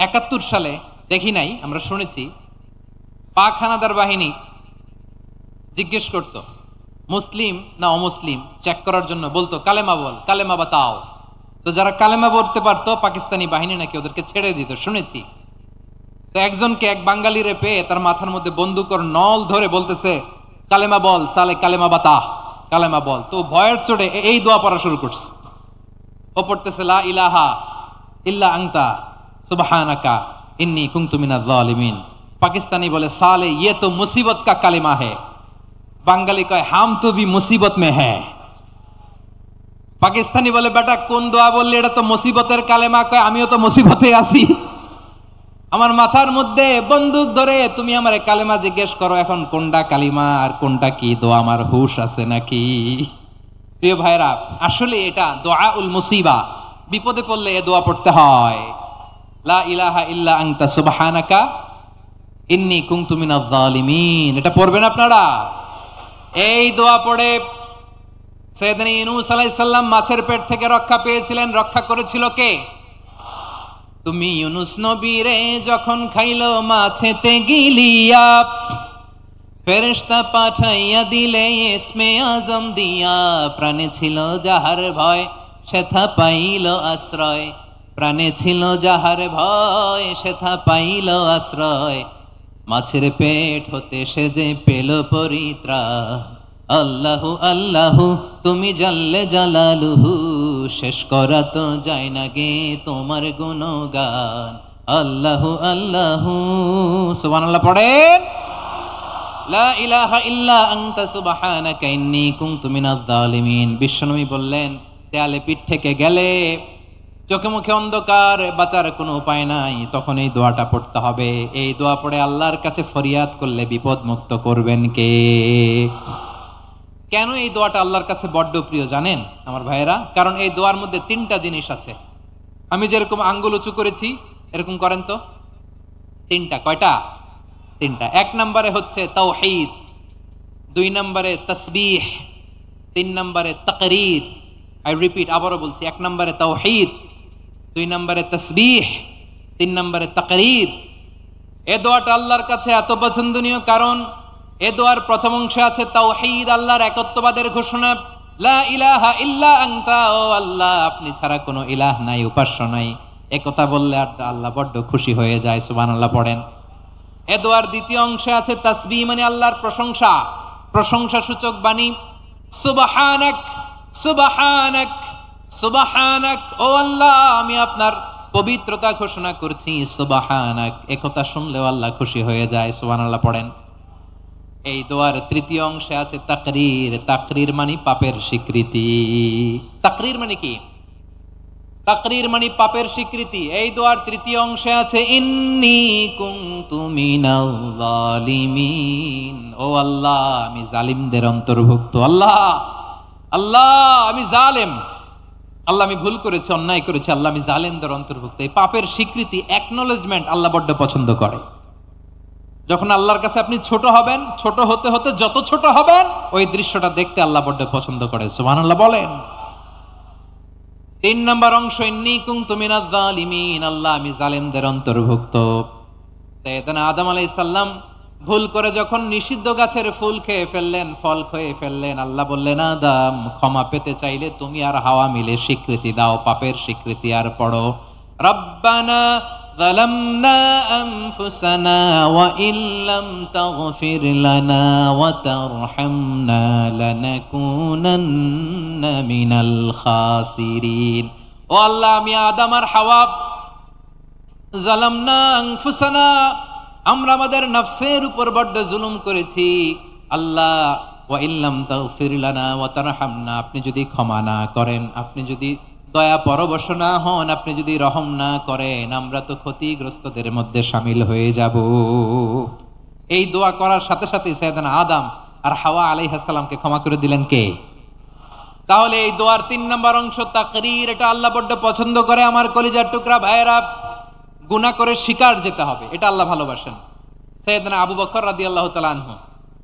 71 সালে দেখি নাই, আমরা শুনেছি পাক হানাদার বাহিনী জিজ্ঞেস করত মুসলিম না অমুসলিম চেক করার জন্য, বলতো কালেমা বল, কালেমা বাতাও। তো যারা কালেমা বলতে পারতো পাকিস্তানি বাহিনী নাকি ওদেরকে ছেড়ে দিত, শুনেছি। তো একজনকে, এক বাঙালিরে পেয়ে তার মাথার মধ্যে বন্দুকর নল ধরে বলতেছে কালেমা বল সালে, কালেমা বাতা, কালেমা বল। তো ভয়ের চোটে এই দোয়া পড়া শুরু করছে। ও পড়তেছে লা ইলাহা ইল্লা আনতা সুবহানাকা ইন্নী কুনতু মিনাজ জালিমিন। পাকিস্তানি বলে সালে ইয়ে তো মুসিবত কা কালিমা है। বাঙালি কয় হাম তো ভি মুসিবত মে হ্যায়। পাকিস্তানি বলে বেটা কোন দোয়া বললি, এটা তো মুসিবতের কালেমা। কয় আমিও তো মুসিবতে আছি, আমার মাথার মধ্যে বন্দুক ধরে তুমি আমার কালেমা জিজ্ঞেস করো, এখন কোনটা কালিমা আর কোনটা কি দোয়া, আমার হুশ আছে নাকি? প্রিয় ভাইরা, আসলে এটা দোয়াউল মুসিবা, বিপদে পড়লে এ দোয়া পড়তে হয়। লা ইলাহা ইল্লা আনতা সুবহানাকা ইন্নী কুনতু মিনাজ জালিমিন। এটা পড়বেন আপনারা। এই দোয়া পড়ে সাইয়েদনা ইউনূস আলাইহিস সালাম মাছের পেট থেকে রক্ষা পেয়েছিলেন। রক্ষা করেছিল কে? তুমি ইউনূস নবীরে যখন খাইলো মাছেতে গিলিয়া, ফেরেশতা পাঠাইয়া দিলে ইসমে আজম দিয়া। প্রাণে ছিল যাহার ভয় সেথা পাইল আশ্রয়, প্রাণে ছিল যাহার ভয় সেথা পাইল আশ্রয়। মাছের পেট হতে সে যে পেল পরিত্রাণ। আল্লাহু আল্লাহু তুমি জাল্লে জালালুহু, শেষ করা তো যায় না গে তোমার গুণগান। আল্লাহু আল্লাহু, সুবহানাল্লাহ পড়েন। লা ইলাহা ইল্লা আনতা সুবহানাকা ইন্নী কুনতু মিনাজ জালিমিন। বিশ্বনবী বললেন দেয়ালে পিঠ থেকে গেলে, চোখে মুখে অন্ধকার, বাঁচার কোনো উপায় নাই, তখন এই দোয়াটা পড়তে হবে। এই দোয়া পড়ে আল্লাহর কাছে ফরিয়াদ করলে বিপদ মুক্ত করবেন কে? কেন এই দোয়াটা আল্লাহর কাছে বড্ড প্রিয় জানেন আমার ভাইয়েরা? কারণ এই দোয়ার মধ্যে 3টা জিনিস আছে। আমি যেরকম আঙ্গুল উঁচু করেছি এরকম করেন তো। 3টা। কয়টা? 3টা। 1 নম্বরে হচ্ছে তাওহীদ, 2 নম্বরে তাসবিহ, 3 নম্বরে তাকরীর। আই রিপিট, আবারও বলছি, 1 নম্বরে তাওহীদ, 2 নম্বরে তাসবিহ, 3 নম্বরে তাকরীর। এ দোয়াটা আল্লাহর কাছে এত পছন্দনীয় কারণ এ দোয়ার প্রথম অংশে আছে তাওহীদ, আল্লাহর একত্ববাদের ঘোষণা। লা ইলাহা ইল্লা আনতা, ও আল্লাহ আপনি ছাড়া কোনো ইলাহ নাই, উপাস্য নাই। এ কথা বললে আল্লাহ বড্ড খুশি হয়ে যায়, সুবহানাল্লাহ পড়েন। এ দোয়ার দ্বিতীয় অংশে আছে তাসবিহ, মানে আল্লাহর প্রশংসা, প্রশংসা সূচক বাণী। সুবহানাক সুবহানাক সুবহানাক, ও আল্লাহ আমি আপনার পবিত্রতা ঘোষণা করছি, সুবহানাক। এ কথা শুনলেও আল্লাহ খুশি হয়ে যায়, সুবহানাল্লাহ পড়েন। এই দোয়ার তৃতীয় অংশে আছে তাকরীর, তাকরীর মানে পাপের স্বীকৃতি। তাকরীর মানে কি? তাকরীর মানে পাপের স্বীকৃতি। এই দোয়ার তৃতীয় অংশে আছে ইন্নী কুনতু মিনাল জালিমিন, ও আল্লাহ আমি জালিমদের অন্তর্ভুক্ত। আল্লাহ আল্লাহ আমি জালেম, আল্লাহ আমি ভুল করেছি, অন্যায় করেছি, আল্লাহ আমি জালেমদের অন্তর্ভুক্ত। এই পাপের স্বীকৃতি, অ্যাকনলেজমেন্ট আল্লাহ বড্ড পছন্দ করে। যখন আল্লাহর কাছে আপনি ছোট হবেন, ছোট হতে হতে যত ছোট হবেন, ওই দৃশ্যটা দেখতে আল্লাহ বড্ড পছন্দ করে, সুবহানাল্লাহ বলেন। 3 নম্বর অংশ ইন্নী কুনতু মিনাজ জালিমিন, আল্লাহ আমি জালেমদের অন্তর্ভুক্ত। সাইয়েদনা আদম আলাইহিস সালাম ভুল করে যখন নিষিদ্ধ গাছের ফুল খেয়ে ফেললেন, ফল খেয়ে ফেললেন, আল্লাহ বললেন আদম ক্ষমা পেতে চাইলে তুমি আর হাওয়া মিলে স্বীকৃতি দাও, পাপের স্বীকৃতি। আর পড়ো রব্বানা ظلمنا أنفسنا وإن لم تغفر لنا وترحمنا لنكونن من الخاسرين। ও আল্লাহ আমি আদম আর হাওয়া জালামনা আনফুসানা, আমরা আমাদের নফসের উপর বড্ড জুলুম করেছি। আল্লাহ ওয়া ইল্লাম তাগফির লানা ওয়া তারহামনা, আপনি যদি ক্ষমা না করেন, আপনি যদি দয়া পরবশ না হন, আপনি যদি রহম না করেন, আমরা তো ক্ষতিগ্রস্তদের মধ্যে শামিল হয়ে যাব। এই দোয়া করার সাথে সাথে সাইয়েদনা আদম আর হাওয়া আলাইহিস সালামকে ক্ষমা করে দিলেন কে? তাহলে এই দোয়ার 3 নম্বর অংশ তাকরীর, এটা আল্লাহ বড্ড পছন্দ করে। আমার কলিজার টুকরা ভাইয়েরা, গুনাহ করে শিকার যেতে হবে, এটা আল্লাহ ভালোবাসেন। সাইয়েদনা আবু বকর রাদিয়াল্লাহু তাআলা আনহু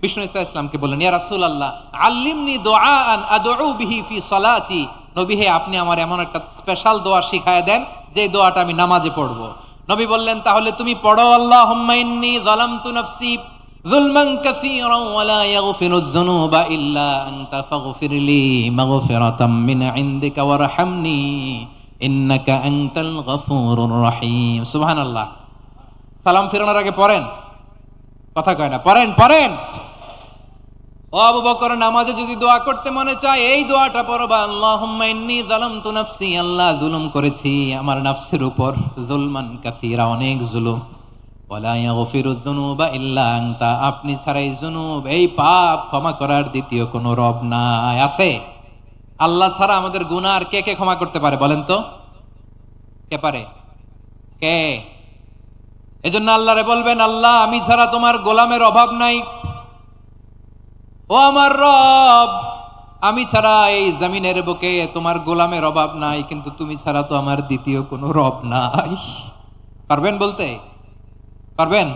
বিষ্ণু ইসা ইসলামকে বললেন, ইয়া রাসূলুল্লাহ আল্লিমনি দুআআন আদউ বিহি ফি সালাতি। নবী হে, আপনি আমার এমন একটা স্পেশাল দোয়া শিখায় দেন যে দোয়াটা আমি নামাজে পড়ব। নবী বললেন, তাহলে তুমি পড়ো, আল্লাহুম্মা ইন্নী যালামতু নাফসি যুলমান কাসীরান ওয়া লা ইয়াগফিরুয যুনুবা ইল্লা আনতা ফাগফিরলি মাগফিরাতাম মিন ইনদিকা ওয়ারহামনি ইন্নাকা আনতাল গফুরুর রহিম। সুবহানাল্লাহ। সালাম ফিরানোর আগে পড়েন, কথা কয় না, পড়েন পড়েন। ও আবু বকর, নামাজে যদি দোয়া করতে মনে চায় এই দোয়াটা পড়বা, আল্লাহুম্মা ইন্নী যালামতু নাফসি, আল্লাহ জুলুম করেছি আমার নফসের উপর, যুলমান কাসীরা, অনেক জুলুম, ওয়ালা ইয়াগফিরুয যুনুবা ইল্লা আনতা, আপনি ছাড়া এই জুনুব, এই পাপ ক্ষমা করার দ্বিতীয় কোনো রব নাই। আছে? আল্লাহ ছাড়া আমাদের গুনাহ আর কে কে ক্ষমা করতে পারে বলেন তো? কে পারে? কে? এজন্য আল্লাহরে বলবেন, আল্লাহ আমি ছাড়া তোমার গোলামের অভাব নাই, ও আমার রব আমি ছাড়া এই জমিনের বুকে তোমার গোলামের অভাব নাই, কিন্তু তুমি ছাড়া তো আমার দ্বিতীয় কোনো রব নাই। পারবেন বলতে? পারবেন?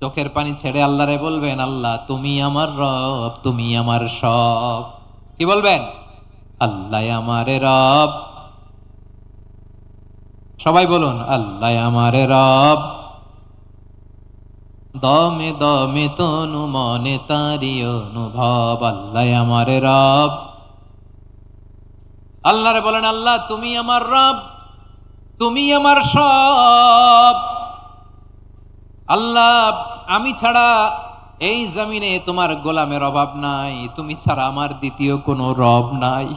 চোখের পানি ছেড়ে আল্লাহরে বলবেন, আল্লাহ তুমি আমার রব, তুমি আমার সব। কি বলবেন? আল্লাহ আমারে রব। সবাই বলুন, আল্লাহ আমারে রব, দমে দমে তনু মনে তারি অনুভব, আল্লাহ আমারে রব। আল্লাহরে বলেন, আল্লাহ তুমি আমার রব, তুমি আমার সব। আল্লাহ আমি ছাড়া এই জমিনে তোমার গোলামের অভাব নাই, তুমি ছাড়া আমার দ্বিতীয় কোনো রব নাই।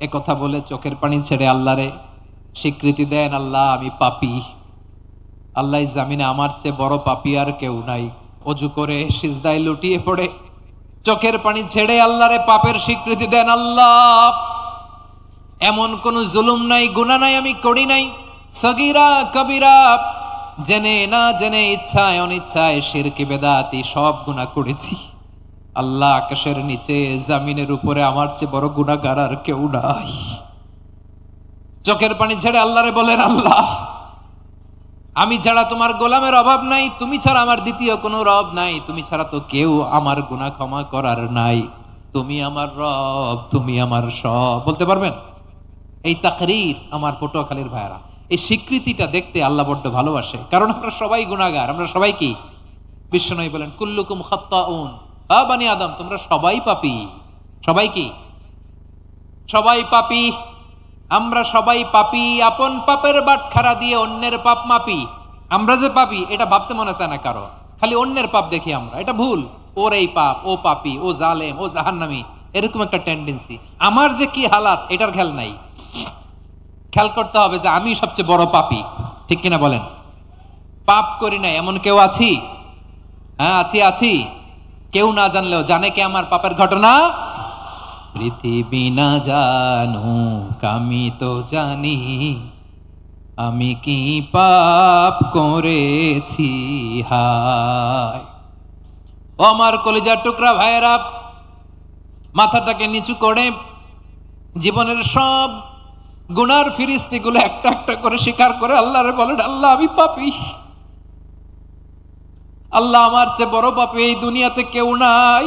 এ কথা বলে চোখের পানি ছেড়ে আল্লাহরে স্বীকৃতি দেন, আল্লাহ আমি পাপী, আল্লাহ জামিনে আমার চেয়ে বড় পাপী আর কেউ নাই। অজু করে সিজদায় লুটিয়ে পড়ে চোখের পানি ছেড়ে আল্লাহরে পাপের স্বীকৃতি দেন, আল্লাহ এমন কোন জুলুম নাই, গুনাহ নাই আমি করি নাই, সগীরা কবিরা, জেনে না জেনে, ইচ্ছায় অনিচ্ছায়, শিরক বেদাতি সব গুনাহ করেছি। আল্লাহ আকাশের নিচে জমিনের উপরে আমার চেয়ে বড় গুনাহগার আর কেউ নাই। চোখের পানি ছেড়ে আল্লাহরে বলেন, আল্লাহ আমি ছাড়া তোমার গোলামের অভাব নাই, তুমি ছাড়া আমার দ্বিতীয় কোনো রব নাই, তুমি ছাড়া তো কেউ আমার গুনাহ ক্ষমা করার নাই, তুমি আমার রব, তুমি আমার সব। বলতে পারবেন? এই তাকরীর আমার পটুয়াখালীর ভাইরা, এই স্বীকৃতিটা দেখতে আল্লাহ বড্ড ভালোবাসে, কারণ আমরা সবাই গুনাহগার, আমরা সবাই কি? বিশ্বনবী বলেন, কুল্লুকুম খাত্তাউন, আ বানি আদম তোমরা সবাই পাপী। সবাই কি? সবাই পাপী। আমরা সবাই পাপী, আপন পাপের বাটখারা দিয়ে অন্যের পাপ মাপি। আমরা যে পাপী এটা ভাবতে মনে চায় না কারো, খালি অন্যের পাপ দেখি আমরা, এটা ভুল। ওর এই পাপ, ও পাপী, ও জালেম, ও জাহান্নামী, এরকম একটা টেন্ডেন্সি। আমার যে কি হালাত এটার খেয়াল নাই। খেয়াল করতে হবে যে আমি সবচেয়ে বড় পাপী, ঠিক কিনা বলেন? পাপ করি না এমন কেউ আছি? হ্যাঁ আছি, আছি। কেউ না জানলেও জানে কে আমার পাপের ঘটনা? পৃথিবী না জানুক আমি তো জানি, আমি কি পাপ করেছি হায়। ও আমার কলিজার টুকরা ভাইয়েরা, মাথাটাকে নিচু করে জীবনের সব গুনার ফিরিস্তিগুলো একটা একটা করে স্বীকার করে আল্লাহরে বলেন, আল্লাহ আমি পাপী, আল্লাহ আমার চেয়ে বড় পাপী এই দুনিয়াতে কেউ নাই,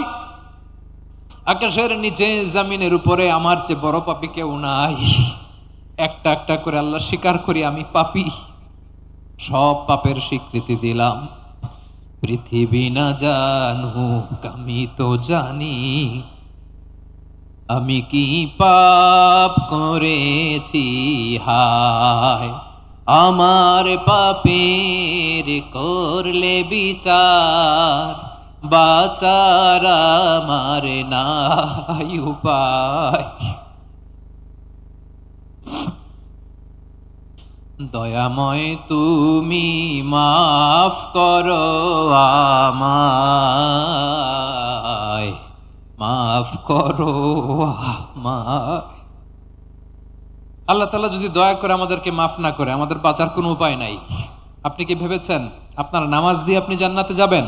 আকাশের নিচে জমিনের উপরে আমার চেয়ে বড় পাপী কেউ নাই। একটা একটা করে আল্লাহ স্বীকার করি আমি পাপী, সব পাপের স্বীকৃতি দিলাম। পৃথিবী না জানুক আমি তো জানি, আমি কি পাপ করেছি হায়। আমার পাপের করলে বিচার, বাঁচার আমার নাই উপায়। দয়াময় তুমি মাফ করো আমায়, মাফ করো আমায়। আল্লাহ তাআলা যদি দয়া করে আমাদেরকে মাফ না করে, আমাদের বাঁচার কোনো উপায় নাই। আপনি কি ভেবেছেন আপনার নামাজ দিয়ে আপনি জান্নাতে যাবেন?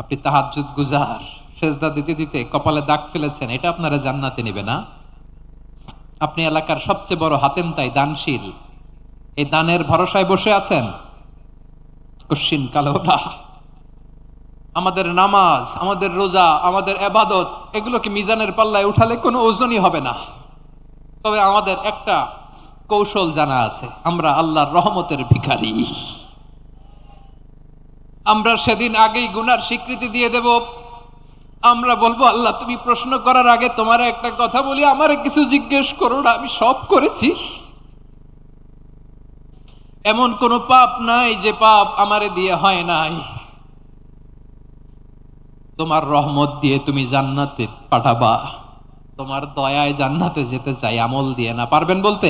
আপনি তাহাজ্জুদ গুজার, সেজদা দিতে দিতে কপালে দাগ ফেলেছেন, এটা আপনারা জান্নাতে নেবে না? আপনি এলাকার সবচেয়ে বড় হাতেম তাই দানশীল, এই দানের ভরসায় বসে আছেন? কশিন কালো না। আমাদের নামাজ, আমাদের রোজা, আমাদের ইবাদত, এগুলোকে মিজানের পাল্লায় উঠালে কোনো ওজনই হবে না। তবে আমাদের একটা কৌশল জানা আছে, আমরা আল্লাহর রহমতের ভিখারি। আমরা সেদিন আগেই গুনার স্বীকৃতি দিয়ে দেব। আমরা বলবো, আল্লাহ তুমি প্রশ্ন করার আগে তোমার একটা কথা বলি, আমারে কিছু জিজ্ঞেস করো না, আমি সব করেছি। এমন কোন পাপ নাই যে পাপ আমারে দিয়ে হয় নাই। তোমার রহমত দিয়ে তুমি জান্নাতে পাঠাবা, তোমার দয়ায় জান্নাতে যেতে চাই, আমল দিয়ে না। পারবেন বলতে?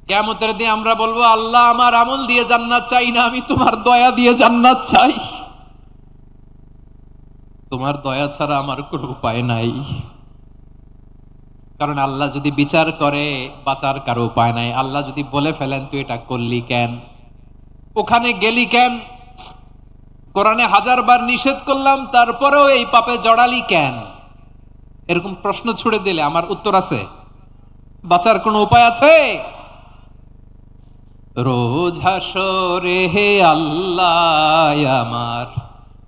কিয়ামতের দিন আমরা বলবো, আল্লাহ আমার আমল দিয়ে জান্নাত চাই না, আমি তোমার দয়া দিয়ে জান্নাত চাই। তোমার দয়া ছাড়া আমার কোনো উপায় নাই। কারণ আল্লাহ যদি বিচার করে, বাঁচার কারো উপায় নাই। আল্লাহ যদি বলে ফেলেন তুই এটা করলি কেন, ওখানে গেলি কেন, কোরআনে 1000 বার নিষেধ করলাম তারপরেও এই পাপে জড়ালি কেন, এরকম প্রশ্ন ছুড়ে দিলে আমার উত্তর আছে? বাঁচার কোনো উপায় আছে? রোজ হাসরে হে আল্লাহ আমার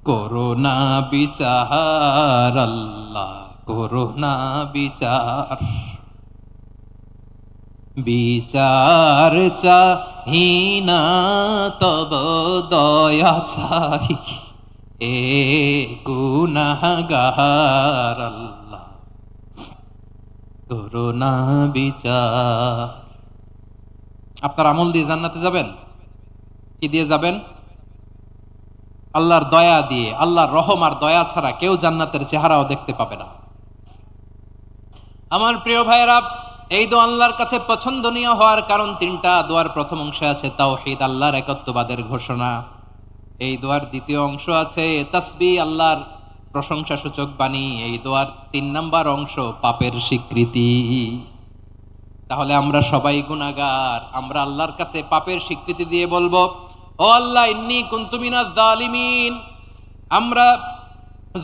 করোনা বিচার, আল্লাহ করোনা বিচার। বিচার চাহিনা তব দয়া চাই, এ গুনাহগার, আল্লাহ করোনা বিচার। আপনার আমল দিয়ে জান্নাতে যাবেন? কি দিয়ে যাবেন? আল্লাহর দয়া দিয়ে। আল্লাহর রহম আর দয়া ছাড়া কেউ জান্নাতের চেহারাও দেখতে পাবে না। আমার প্রিয় ভাইয়েরা, এই দোয়া আল্লাহর কাছে পছন্দনীয় হওয়ার কারণ তিনটা। দোয়ার প্রথম অংশে আছে তাওহীদ, আল্লাহর একত্ববাদের ঘোষণা। এই দোয়ার দ্বিতীয় অংশ আছে তাসবিহ, আল্লাহর প্রশংসা সূচক বাণী। এই দোয়ার 3 নাম্বার অংশ পাপের স্বীকৃতি। তাহলে আমরা সবাই গুনাহগার। আমরা আল্লাহর কাছে পাপের স্বীকৃতি দিয়ে বলবো, ও আল্লাহ ইন্নী কুনতু মিনাজ জালিমিন, আমরা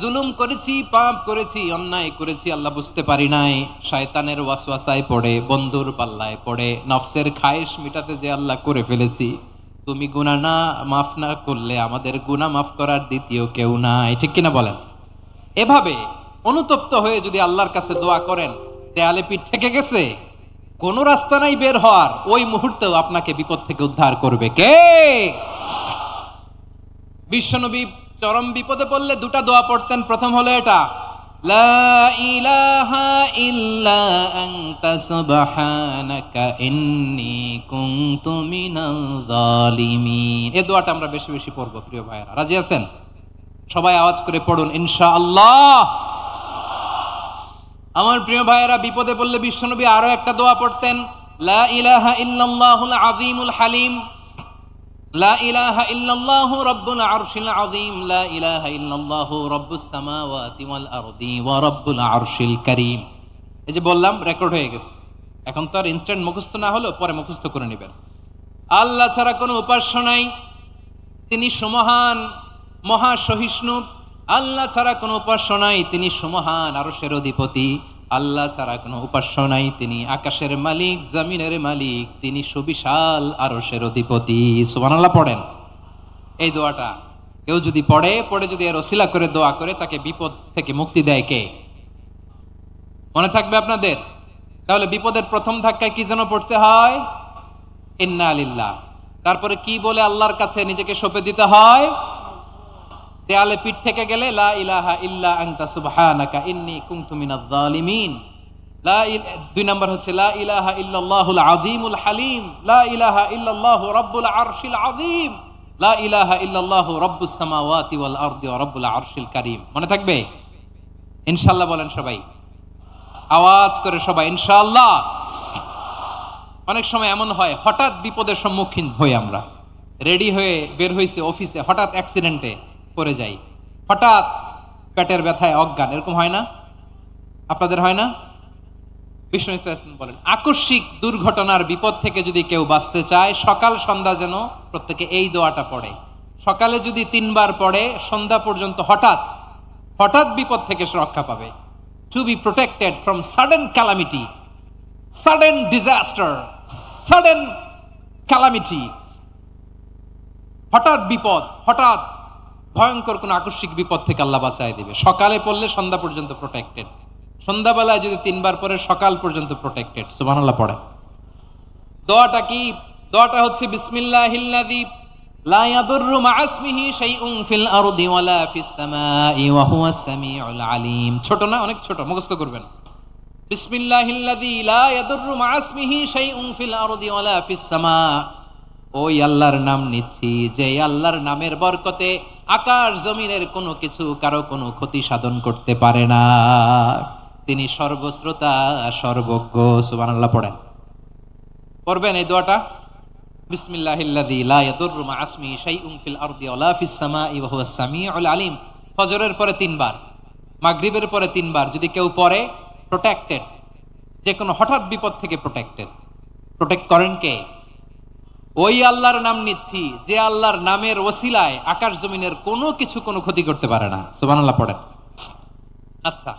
জুলুম করেছি, পাপ করেছি, অন্যায় করেছি, আল্লাহ বুঝতে পারি নাই। শয়তানের ওয়াসওয়াসায় পড়ে, বন্ধুর পাল্লায় পড়ে, নফসের খায়েশ মিটাতে যে আল্লাহ করে ফেলেছি। তুমি গুনাহ না মাফ না করলে আমাদের গুনাহ মাফ করার দ্বিতীয় কেউ নাই। ঠিক কিনা বলেন? এভাবে অনুতপ্ত হয়ে যদি আল্লাহর কাছে দোয়া করেন, দেয়ালে পিঠ থেকে গেছে, কোন রাস্তা নাই বের হওয়ার, ওই মুহূর্তেও আপনাকে বিপদ থেকে উদ্ধার করবে কে? বিশ্বনবী চরম বিপদে পড়লে দুটা দোয়া পড়তেন। প্রথম হলো এটা, লা ইলাহা ইল্লা আনতা সুবহানাকা ইন্নী কুনতু মিনাল জালিমিন। এই দোয়াটা আমরা বেশি বেশি পড়বো প্রিয় ভাইরা। রাজি আছেন? সবাই আওয়াজ করে পড়ুন ইনশাআল্লাহ। আমার প্রিয় ভাইয়েরা, বিপদে পড়লে বিশ্বনবী আরো একটা দোয়া পড়তেন, লা ইলাহা ইল্লাল্লাহুল আযীমুল হালিম, লা ইলাহা ইল্লাল্লাহু রাব্বুল আরশিল আযীম, লা ইলাহা ইল্লাল্লাহু রাব্বুস সামাওয়াতি ওয়াল আরদি ওয়া রাব্বুল আরশিল কারীম। এই যে বললাম, রেকর্ড হয়ে গেছে। এখন তো আর ইনস্ট্যান্ট মুখস্থ না হলো, পরে মুখস্থ করে নেবেন। আল্লাহ ছাড়া কোনো উপাস্য নাই, তিনি সমহান, মহা সহিষ্ণু। আল্লাহ ছাড়া কোনো উপাস্য নাই, তিনি সমহান, আরশের অধিপতি। আল্লাহ ছাড়া কোনো উপাস্য নাই, তিনি আকাশের মালিক, জমিনের মালিক, তিনি সুবিশাল আরশের অধিপতি। সুবহানাল্লাহ পড়েন। এই দোয়াটা কেউ যদি পড়ে যদি এর ওসিলা করে দোয়া করে, তাকে বিপদ থেকে মুক্তি দেয় কে? মনে থাকবে আপনাদের? তাহলে বিপদের প্রথম ধাক্কায় কি যেন পড়তে হয়? ইন্না লিল্লাহ। তারপরে কি বলে আল্লাহর কাছে নিজেকে সঁপে দিতে হয়? দেয়ালে পিঠ থেকে গেলে লা ইলাহা ইল্লা আনতা সুবহানাকা ইন্নী কুনতু মিনাজ জালিমিন। 2 নাম্বার হচ্ছে লা ইলাহা ইল্লাল্লাহুল আযীমুল হালিম, লা ইলাহা ইল্লাল্লাহু রাব্বুল আরশিল আযীম, লা ইলাহা ইল্লাল্লাহু রাব্বুস সামাওয়াতি ওয়াল আরদি ওয়া রাব্বুল আরশিল কারীম। মনে থাকবে? ইনশাআল্লাহ বলেন সবাই, আওয়াজ করে সবাই ইনশাআল্লাহ। অনেক সময় এমন হয়, হঠাৎ বিপদের সম্মুখীন হই আমরা, রেডি হয়ে বের হইছে অফিসে, হঠাৎ অ্যাক্সিডেন্টে পড়ে যাই, হঠাৎ পেটের ব্যথায় অজ্ঞান, এরকম হয় না? আপনাদের হয় না? বিষ্ণু ইসলাম বলেন, আকস্মিক দুর্ঘটনার বিপদ থেকে যদি কেউ বাঁচতে চায়, সকাল সন্ধ্যা যেন প্রত্যেকে এই দোয়াটা পড়ে। সকালে যদি 3 বার পড়ে, সন্ধ্যা পর্যন্ত হঠাৎ হঠাৎ বিপদ থেকে সে রক্ষা পাবে। To be protected from sudden calamity, sudden disaster, sudden calamity, হঠাৎ বিপদ, হঠাৎ ভয়ঙ্কর কোন আকস্মিক বিপদ থেকে আল্লাহ বাঁচায় দিবে। সকালে পড়লে সন্ধ্যা পর্যন্ত প্রোটেক্টেড, সন্ধ্যাবেলায় যদি 3 বার পরে সকাল পর্যন্ত প্রোটেক্টেড। সুবহানাল্লাহ পড়ে। দোয়াটা কি? দোয়াটা হচ্ছে বিসমিল্লাহিল্লাযী লা ইয়াদুররু মা ইসমিহি শাইউন ফিল আরদি ওয়ালা ফিস সামাই ওয়া হুয়াস সামিউল আলিম। ছোট না? অনেক ছোট, মুখস্থ করবেন। বিসমিল্লাহিল্লাযী লা ইয়াদুররু মা ইসমিহি শাইউন ফিল আরদি ওয়ালা ফিস সামা। ওই আল্লাহর নাম নিচ্ছি যে আল্লাহর নামের বরকতে আকাশ জমিনের কোনো কিছু কারো কোনো ক্ষতি সাধন করতে পারে না। তিনি সর্বশ্রোতা, সর্বজ্ঞ। সুবহানাল্লাহ পড়েন। পড়বেন এই দোয়াটা, বিসমিল্লাহিল্লাযী লা ইয়াদুররু মা ইসমিহি শাইউন ফিল আরদি ওয়ালা ফিস সামাই ওয়া হুয়াস সামিউল আলিম। ফজরের পরে 3 বার, মাগরিবের পরে 3 বার যদি কেউ পড়ে, প্রোটেক্টেড, যে কোনো হঠাৎ বিপদ থেকে প্রোটেক্টেড। প্রোটেক্ট করেন কে? ওই আল্লাহর নাম নিচ্ছি যে আল্লাহর নামের ওসিলায় আকাশ জমিনের কোনো কিছু কোনো ক্ষতি করতে পারে না। সুবহানাল্লাহ পড়েন। আচ্ছা,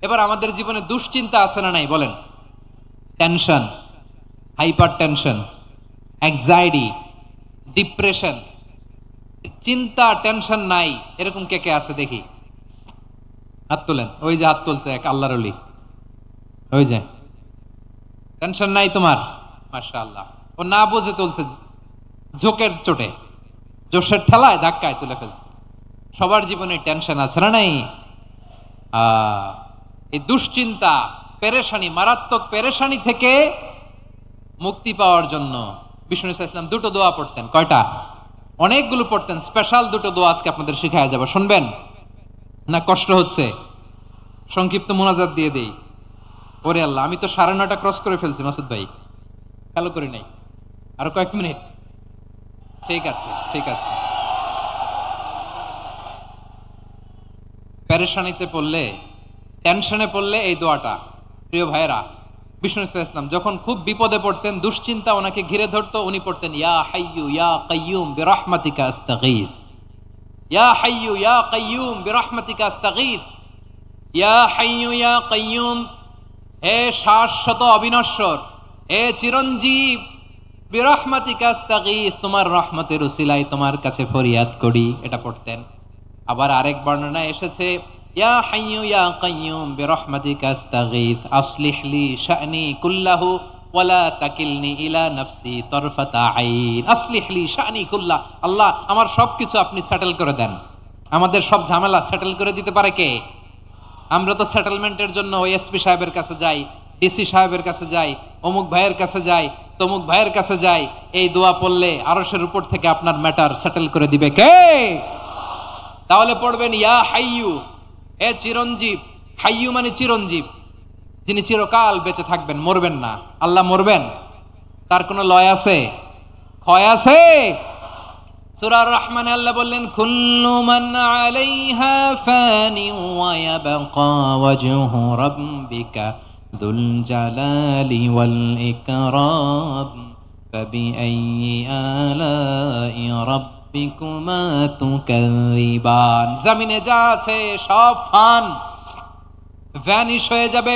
এবার আমাদের জীবনে দুশ্চিন্তা আছে না নাই বলেন? Tension, hyper tension, anxiety, depression, চিন্তা টেনশন নাই এরকম কে কে আছে দেখি? হাত তোলেন। ওই যে হাত তুলছে এক আল্লাহর ওলি, ওই যে। টেনশন নাই তোমার? মাশাআল্লাহ। ও না বুঝে তুলছে, জোকের চোটে, জোশের ঠেলায় ধাক্কায় তুলে ফেলছে। সবার জীবনে টেনশন আছে না নাই? এই দুশ্চিন্তা, পেরেশানি, মারাত্মক পেরেশানি থেকে মুক্তি পাওয়ার জন্য বিষ্ণু ইসলাম 2টো দোয়া পড়তেন। কয়টা? অনেকগুলো পড়তেন। স্পেশাল 2টো দোয়া আজকে আপনাদের শিখায়া যাব। শুনবেন না? কষ্ট হচ্ছে? সংক্ষিপ্ত মুনাজাত দিয়ে দেই। ওরে আল্লাহ, আমি তো 9:30 ক্রস করে ফেলছি মাসুদ ভাই, খেয়াল করি নাই। আরো কয়েক মিনিট। ঠিক আছে, ঠিক আছে। পেরেশানিতে পড়লে, টেনশনে পড়লে এই দোয়াটা, প্রিয় ভাইয়েরা, বিষ্ণু ইসলাম যখন খুব বিপদে পড়তেন, দুশ্চিন্তা ওনাকে ঘিরে ধরতো, উনি পড়তেন ইয়া হাইয়ু ইয়া কাইয়ুম বিরহমাতিকা আস্তাগীথ। ইয়া হাইয়ু ইয়া কাইয়ুম বিরহমাতিকা আস্তাগীথ। ইয়া হাইয়ু ইয়া কাইয়ুম, হে শাশ্বত অবিনশ্বর, হে চিরঞ্জীব, বিরহমাতিকা আস্তাগীথ, তোমার রহমতের উসিলায় তোমার কাছে ফরিয়াদ করি। এটা পড়তেন। আবার আরেক বর্ণনায় এসেছে ইয়া হাইয়ু ইয়া কাইয়ুম বিরহমাতিকা আস্তাগীথ আসলিহ লি শা'নি কুল্লাহু ওয়ালা তাকিলনি ইলা নাফসি তারফাতা আইন। আসলিহ লি শা'নি কুল্লাহ, আল্লাহ আমার সবকিছু আপনি সেটেল করে দেন। আমাদের সব ঝামেলা সেটেল করে দিতে পারে কে? আমরা তো সেটেলমেন্টের জন্য ওই এসপি সাহেবের কাছে যাই, ডিসি সাহেবের কাছে যাই, অমুক ভাইয়ের কাছে যাই, তমুক ভাইয়ের কাছে যাই। এই দোয়া পড়লে আরশের উপর থেকে আপনার ম্যাটার সেটেল করে দিবে কে? তাহলে পড়বেন ইয়া হাইয়ু, হে চিরঞ্জীব। হাইয়ু মানে চিরঞ্জীব, যিনি চিরকাল বেঁচে থাকবেন, মরবেন না। আল্লাহ মরবেন? তার কোনো লয় আছে? ক্ষয় আছে? সূরা আর-রহমানে আল্লাহ বললেন কুল্লু মান আলাইহা ফানি ওয়া ইয়াবকা ওয়াজহু রাব্বিকা যুল জালালি ওয়াল ইকরাম ফাবিআইয়ি আলাই রাব্বিকুমা তুকাযিবান। জমিনে যা আছে সব ফান, ভ্যানিশ হয়ে যাবে,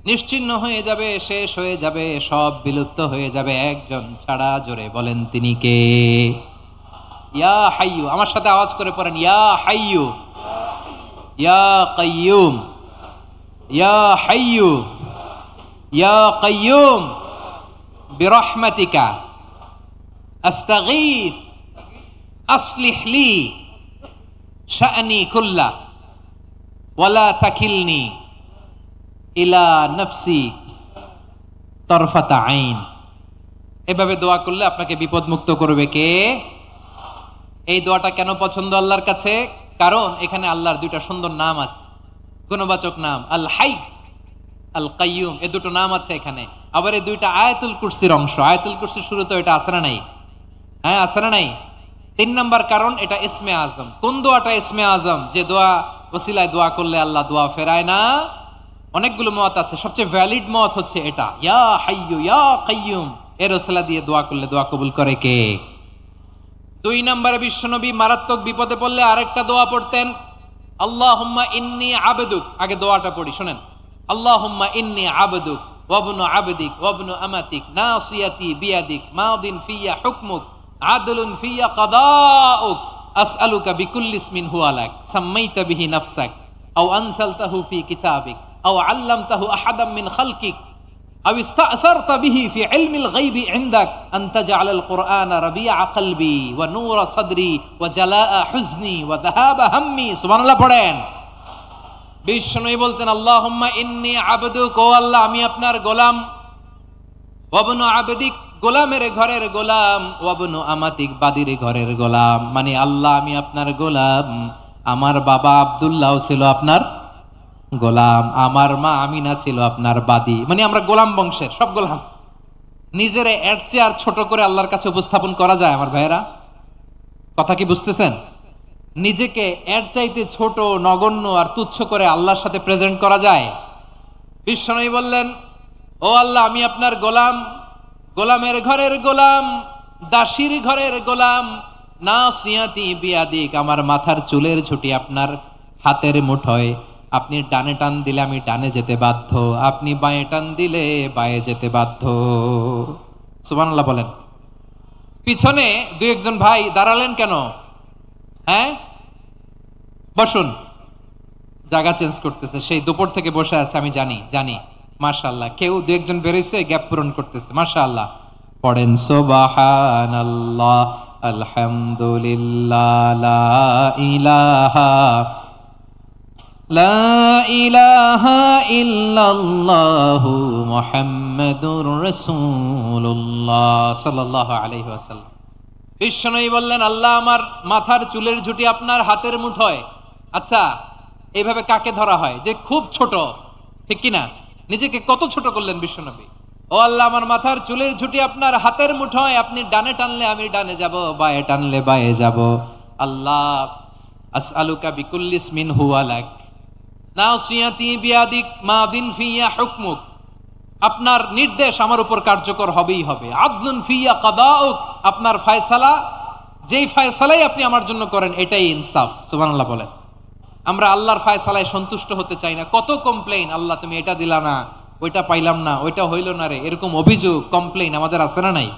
নিশ্চিহ্ন হয়ে যাবে, শেষ হয়ে যাবে, সব বিলুপ্ত হয়ে যাবে একজন ছাড়া। জোরে বলেন তিনি কে? ইয়া হাইয়ু। আমার সাথে আওয়াজ করে পড়েন ইয়া হাইয়ু ইয়া কাইয়ুম ইয়া হাইয়ু ইয়া কাইয়ুম বিরহমাতিকা আস্তাগীথ আসলিহ লি শা'নি কুল্লাহ ওয়ালা তাকিলনি ইলা নাফসি তারফাতা আইন। এভাবে দোয়া করলে আপনাকে বিপদ মুক্ত করবে কে? এই দোয়াটা কেন পছন্দ আল্লাহর কাছে? কারণ এখানে আল্লাহর 2টা সুন্দর নাম আছে, গুণবাচক নাম, আল হাই, আল কাইয়ুম। এই 2টো নাম আছে এখানে। আবার এই 2টা আয়াতুল কুরসির অংশ। আয়াতুল কুরসির শুরুতে এটা আছে না নাই? হ্যাঁ, আছে না নাই? 3 নাম্বার কারণ এটা ইসমে আজম। কোন দোয়াটা ইসমে আজম? যে দোয়া ওসিলায় দোয়া করলে আল্লাহ দোয়া ফেরায় না, অনেকগুলো মত আছে, সবচেয়ে ভ্যালিড মত হচ্ছে এটা, ইয়া হাইয়ু ইয়া কাইয়ুম, এর ওসিলা দিয়ে দোয়া করলে দোয়া কবুল করে কে? 2 নম্বরে বিশ্বনবী মারাত্মক বিপদে পড়লে আরেকটা দোয়া পড়তেন, আল্লাহুম্মা ইন্নী আবদুক। আগে দোয়াটা পড়ি, শুনেন। আল্লাহুম্মা ইন্নী আবদুক ওয়া ইবনু আবদিক ওয়া ইবনু আমাতিক নাসিয়াতি বিয়াদিক মাদিন ফিয়া হুকমুক আদলুন ফিয়া কাদাউক আসআলুকা বিকুল্লি ইসমিন হুয়া লাক সাম্মাইতা বিহি নাফসাক আও আনসালতাহু ফি কিতাবিক আও আল্লামতাহু আহাদাম মিন খালকিক আও ইস্তা'সারতা বিহি ফি ইলমিল গায়বি ইনদাক আন তাজআলাল কুরআনা রাবিআ কলবি ওয়া নূরা সাদরি ওয়া জালাআ হুজনি ওয়া যাহাবা হাম্মি। সুবহানাল্লাহ পড়েন। বিষ্ণুই বলতেন, আল্লাহুম্মা ইন্নী আবদুক, ও আল্লাহ আমি আপনার গোলাম, ওয়া ইবনু আবদিক, গোলামের ঘরের গোলাম, ওয়া ইবনু আমাতিক, বাদির ঘরের গোলাম। মানে আল্লাহ আমি আপনার গোলাম, আমার বাবা আব্দুল্লাহ ছিল আপনার গোলাম, আমার মা আমিনা ছিল আপনার বাদী। মানে আমরা গোলাম বংশের, সব গোলাম। নিজের এর চেয়ে আর ছোট করে আল্লাহর কাছে উপস্থাপন করা যায় আমার ভাইয়েরা? কথা কি বুঝতেছেন? নিজেকে এর চাইতে ছোট, নগণ্য আর তুচ্ছ করে আল্লাহর সাথে প্রেজেন্ট করা যায়? বিশ্বনবী বললেন, ও আল্লাহ আমি আপনার গোলাম, গোলামের ঘরের গোলাম, দাসীর ঘরের গোলাম, নাসিয়াতি বিয়াদিক, আমার মাথার চুলের ঝুঁটি আপনার হাতের মুঠোয়, আপনি ডানে টান দিলে আমি ডানে যেতে বাধ্য, আপনি বাঁয়ে টান দিলে বাঁয়ে যেতে বাধ্য। সুবহানাল্লাহ বলেন। পিছনে 2-1 ভাই দাঁড়ালেন কেন? হ্যাঁ, বসুন। জায়গা চেঞ্জ করতেছে, সেই দুপুর থেকে বসে আছে আমি জানি। মাশাআল্লাহ, কেউ 2-1 বেরোইছে, গ্যাপ পূরণ করতেছে। মাশাআল্লাহ। পড়েন সুবহানাল্লাহ আলহামদুলিল্লাহ লা ইলাহা ইল্লাল্লাহু মুহাম্মাদুর রাসূলুল্লাহ সাল্লাল্লাহু আলাইহি ওয়াসাল্লাম। বিশ্বনবী বললেন, আল্লাহ আমার মাথার চুলের ঝুঁটি আপনার হাতের মুঠোয়। আচ্ছা, এইভাবে কাকে ধরা হয়? যে খুব ছোট, ঠিক কিনা? নিজেকে কত ছোট করলেন বিশ্বনবী। ও আল্লাহ আমার মাথার চুলের ঝুঁটি আপনার হাতের মুঠোয়, আপনি ডানে টানলে আমি ডানে যাব, বাঁয়ে টানলে বাঁয়ে যাব। আল্লাহ আসআলুকা বিকুল্লি ইসমিন হুয়া লাক নাসিয়াতি বিয়াদিক মাদিন ফিয়া হুকমুক, আপনার নির্দেশ আমার উপর কার্যকর হবেই হবে। আদলুন ফিয়া কাদাউক, আপনার ফয়সালা, যেই ফয়সালাই আপনি আমার জন্য করেন এটাই ইনসাফ। সুবহানাল্লাহ বলেন। আমরা আল্লাহর ফয়সালায় সন্তুষ্ট হতে চাই না। কত কমপ্লেইন, আল্লাহ তুমি এটা দিলা না, ওইটা পাইলাম না, ওইটা হইল না রে, এরকম অভিযোগ, কমপ্লেইন আমাদের আছে না নাই?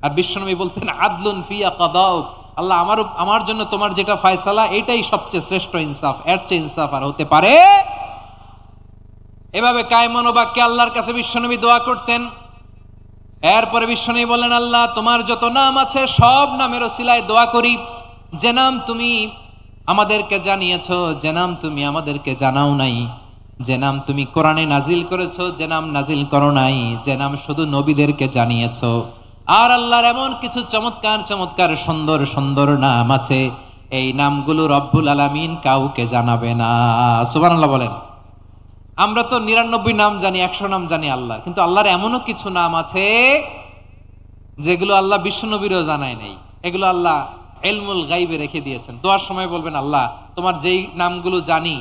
আর বিশ্বনবী বলতেন, আদলুন ফিয়া কাদাউক, আল্লাহ আমার জন্য তোমার যেটা ফয়সালা এটাই সবচেয়ে শ্রেষ্ঠ ইনসাফ, এর চেয়ে ইনসাফ আর হতে পারে? এভাবে কায়মন বাক্যে আল্লাহর কাছে বিশ্বনবী দোয়া করতেন। এরপরে বিশ্বনবী বললেন, আল্লাহ তোমার যত নাম আছে সব নামের ওসিলায় দোয়া করি, যে নাম তুমি আমাদেরকে জানিয়েছো, যে নাম তুমি আমাদেরকে জানাও নাই, যে নাম তুমি কোরআনে নাজিল করেছো, যে নাম নাজিল করো নাই, যে নাম শুধু নবীদেরকে জানিয়েছো। আর আল্লাহর এমন কিছু চমৎকার চমৎকার সুন্দর সুন্দর নাম আছে, এই নামগুলো রব্বুল আলামিন কাউকে জানাবে না। সুবহানাল্লাহ বলেন। আমরা তো 99 নাম জানি, 100 নাম জানি আল্লাহ, কিন্তু আল্লাহর এমনও কিছু নাম আছে যেগুলো আল্লাহ বিশ্বনবীরও জানায় নাই। এগুলো আল্লাহ ইলমুল গায়বে রেখে দিয়েছেন। দোয়ার সময় বলবেন, আল্লাহ তোমার যেই নামগুলো জানি,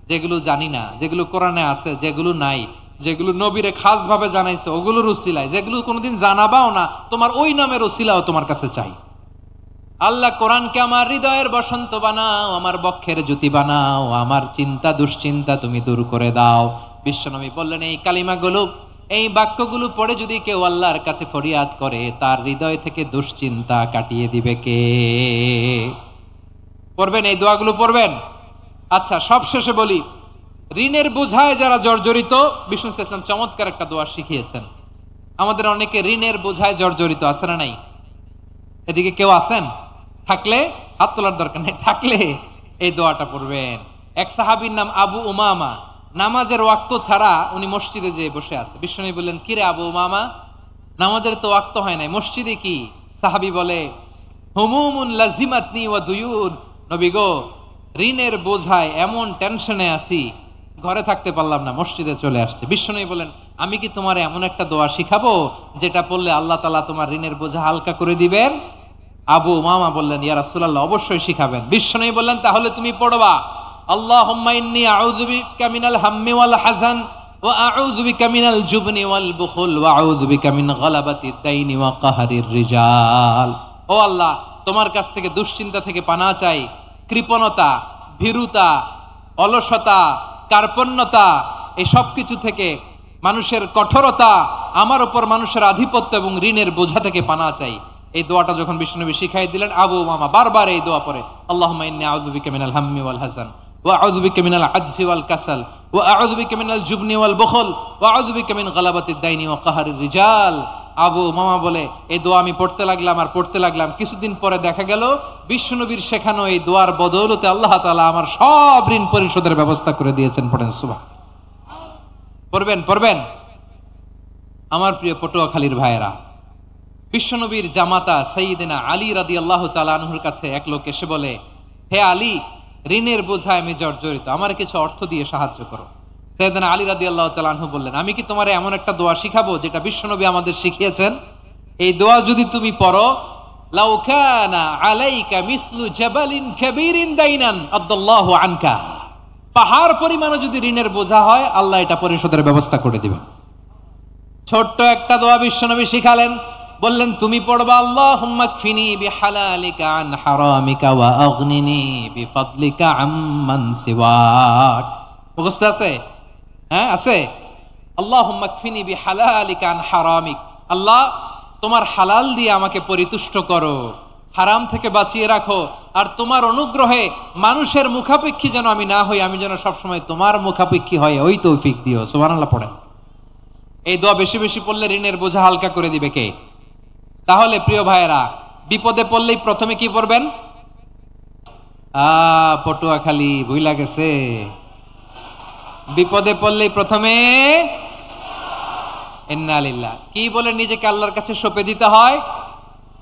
যেগুলো জানি না, যেগুলো কোরআনে আছে, যেগুলো নাই, যেগুলো নবীরে খাস ভাবে জানাইছো ওগুলোর উসিলায়, যেগুলো কোনোদিন জানাবাও না, তোমার ওই নামের উসিলাও তোমার কাছে চাই। আল্লাহ কোরআনকে আমার হৃদয়ের বসন্ত বানাও, আমার বক্ষের জ্যোতি বানাও, আমার চিন্তা দুশ্চিন্তা তুমি দূর করে দাও। বিশ্বনবী বললেন, এই কালিমাগুলো, এই বাক্যগুলো পড়ে যদি কেউ আল্লাহর কাছে ফরিয়াদ করে, তার হৃদয় থেকে দুশ্চিন্তা কাটিয়ে দিবে কে? পড়বেন, এই দোয়াগুলো পড়বেন। আচ্ছা, সব শেষে বলি, ঋণের বোঝায় যারা জর্জরিত, বিষ্ণু ইসলাম চমৎকার একটা দোয়া শিখিয়েছেন। আমাদের অনেকে ঋণের বোঝায় জর্জরিত, আছে না নাই? এদিকে কেউ আছেন? থাকলে হাত তোলার দরকার নেই, থাকলে এই দোয়াটা পড়বেন। এক সাহাবীর নাম আবু উমামা, নামাজের ওয়াক্ত ছাড়া উনি মসজিদে যেয়ে বসে আছে। বিশ্বনবী বললেন, কি রে আবু উমামা, নামাজের তো ওয়াক্ত হয় নাই, মসজিদে কি? সাহাবী বলে, হুমুমুন লাজিমাতনি ওয়া দুয়ুন, নবী গো ঋণের বোঝায় এমন টেনশনে আছি, ঘরে থাকতে পারলাম না, মসজিদে চলে আসছে। বিশ্বনবী বলেন, আমি কি তোমার এমন একটা দোয়া শিখাবো যেটা পড়লে আল্লাহ তাআলা তোমার ঋণের বোঝা হালকা করে দিবেন? আবু উমামা বললেন, ইয়া রাসূলুল্লাহ অবশ্যই শিখাবেন। বিশ্বনবী বললেন, তাহলে তুমি পড়বা, আল্লাহুম্মা ইন্নী আউযু বিকা মিনাল হাম্মি ওয়াল হাযান ওয়া আউযু বিকা মিনাল জুবনি ওয়াল বুখল ওয়া আউযু বিকা মিন গালাবাতিদ দাইনি ওয়া কাহরির রিজাল। ও আল্লাহ, তোমার কাছ থেকে দুশ্চিন্তা থেকে পানাহ চাই, কৃপণতা, ভীরুতা, অলসতা, কার্পণ্যতা, এই সব কিছু থেকে, মানুষের কঠোরতা, আমার উপর মানুষের আধিপত্য এবং ঋণের বোঝা থেকে পানাহ চাই। এই দোয়াটা যখন বিশ্বনবী শিখাই দিলেন, আবু উমামা বারবার এই দোয়া পড়ে, আল্লাহুম্মা ইন্নী আউযু বিকা মিনাল হাম্মি ওয়াল হাযান ওয়া আউযু বিকা মিনাল আজজি ওয়াল কাসাল ওয়া আউযু বিকা মিনাল জুবনি ওয়াল বুখল ওয়া আউযু বিকা মিন গালাবাতিদ দাইনি ওয়া কাহরির রিজাল। আবু উমামা বলে, এই দোয়া আমি পড়তে লাগলাম। কিছুদিন পরে দেখা গেল বিশ্বনবীর শেখানো এই দোয়ার বদৌলতে আল্লাহ তাআলা আমার সব ঋণ পরিশোধের ব্যবস্থা করে দিয়েছেন। পড়েন সুবহান। পড়বেন। আমার প্রিয় পটুয়াখালীর ভাইয়েরা, বিশ্বনবীর জামাতা সাইয়্যিদিনা আলী রাদিয়াল্লাহু তাআলা আনহুর কাছে এক লোক এসে বলে, হে আলী, ঋণের বোঝায় আমি জর্জরিত, আমার কিছু অর্থ দিয়ে সাহায্য করো। সাইয়্যিদিনা আলী রাদিয়াল্লাহু তাআলা আনহু বললেন, আমি কি তোমারে এমন একটা দোয়া শিখাবো যেটা বিশ্বনবী আমাদের শিখিয়েছেন? এই দোয়া যদি তুমি পড়ো, লাউ কানা আলাইকা মিসলু জাবালিন কাবীরিন দাইনান আদাল্লাহু আনকা, পাহাড় পরিমাণও যদি ঋণের বোঝা হয়, আল্লাহ এটা পরিশোধের ব্যবস্থা করে দিবেন। ছোট্ট একটা দোয়া বিশ্বনবী শিখালেন, বললেন তুমি পড়বা, আল্লাহুম্মা কফিনি বিহালালিকা আন হারামিকা ওয়া আগনিনি বিফাদলিকা আম্মান সিওয়াক। মুখস্থ আছে? হ্যাঁ, আছে। আল্লাহুম্মা কফিনি বিহালালিকা আন হারামিক, আল্লাহ তোমার হালাল দিয়ে আমাকে পরিতুষ্ট করো, হারাম থেকে বাঁচিয়ে রাখো, আর তোমার অনুগ্রহে মানুষের মুখাপেক্ষী যেন আমি না হই, আমি যেন সবসময় তোমার মুখাপেক্ষী হয়, ওই তৌফিক দিও। সুবহানাল্লাহ পড়েন। এই দোয়া বেশি বেশি পড়লে ঋণের বোঝা হালকা করে দিবে কে? তাহলে প্রিয় ভাইয়েরা, বিপদে পড়লেই প্রথমে কি পড়বেন? পটুয়াখালী ভুইলা গেছে। বিপদে পড়লেই প্রথমে ইন্না লিল্লাহ কি বলে নিজেকে আল্লাহর কাছে সঁপে দিতে হয়?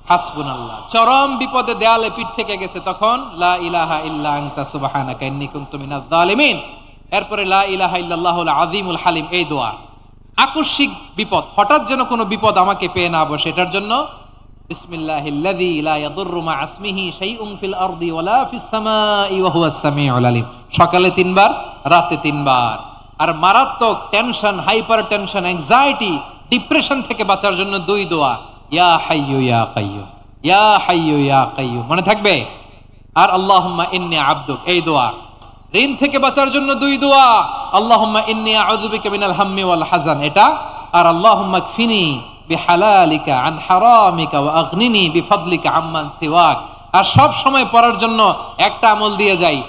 হাসবুনাল্লাহ। চরম বিপদে দেয়ালে পিঠ থেকে গেছে, তখন লা ইলাহা ইল্লা আনতা সুবহানাকা ইন্নী কুনতু মিনাজ জালিমিন। এরপরে লা ইলাহা ইল্লাল্লাহুল আযীমুল হালিম, এই দোয়া। আকস্মিক বিপদ, হঠাৎ যেন কোনো বিপদ আমাকে পেয়ে না বসে, এটার জন্য বিসমিল্লাহিল্লাযী লা ইয়াদুররু মা ইসমিহি শাইউন ফিল আরদি ওয়ালা ফিস সামাই ওয়া হুয়াস সামিউল আলিম। সকালে 3 বার, রাতে 3 বার। আর মারাত্মক tension, hyper tension, anxiety, depression থেকে বাঁচার জন্য 2 দোয়া, ইয়া হাইয়্যু ইয়া কাইয়্যুম, ইয়া হাইয়্যু ইয়া কাইয়্যুম, মনে থাকবে? আর আল্লাহুম্মা ইন্নী আবদুক, এই দোয়া। ঋণ থেকে বাঁচার জন্য 2 দোয়া, আল্লাহুম্মা ইন্নী আউযু বিকা মিনাল হাম্মি ওয়াল হাযান, এটা। আর আল্লাহুম্মা কফিনি বিহালালিকা আন হারামিকা ওয়া আগনিনি বিফাদলিকা আম্মান সিওয়াক। আর সব সময় পড়ার জন্য একটা আমল দিয়ে যাই,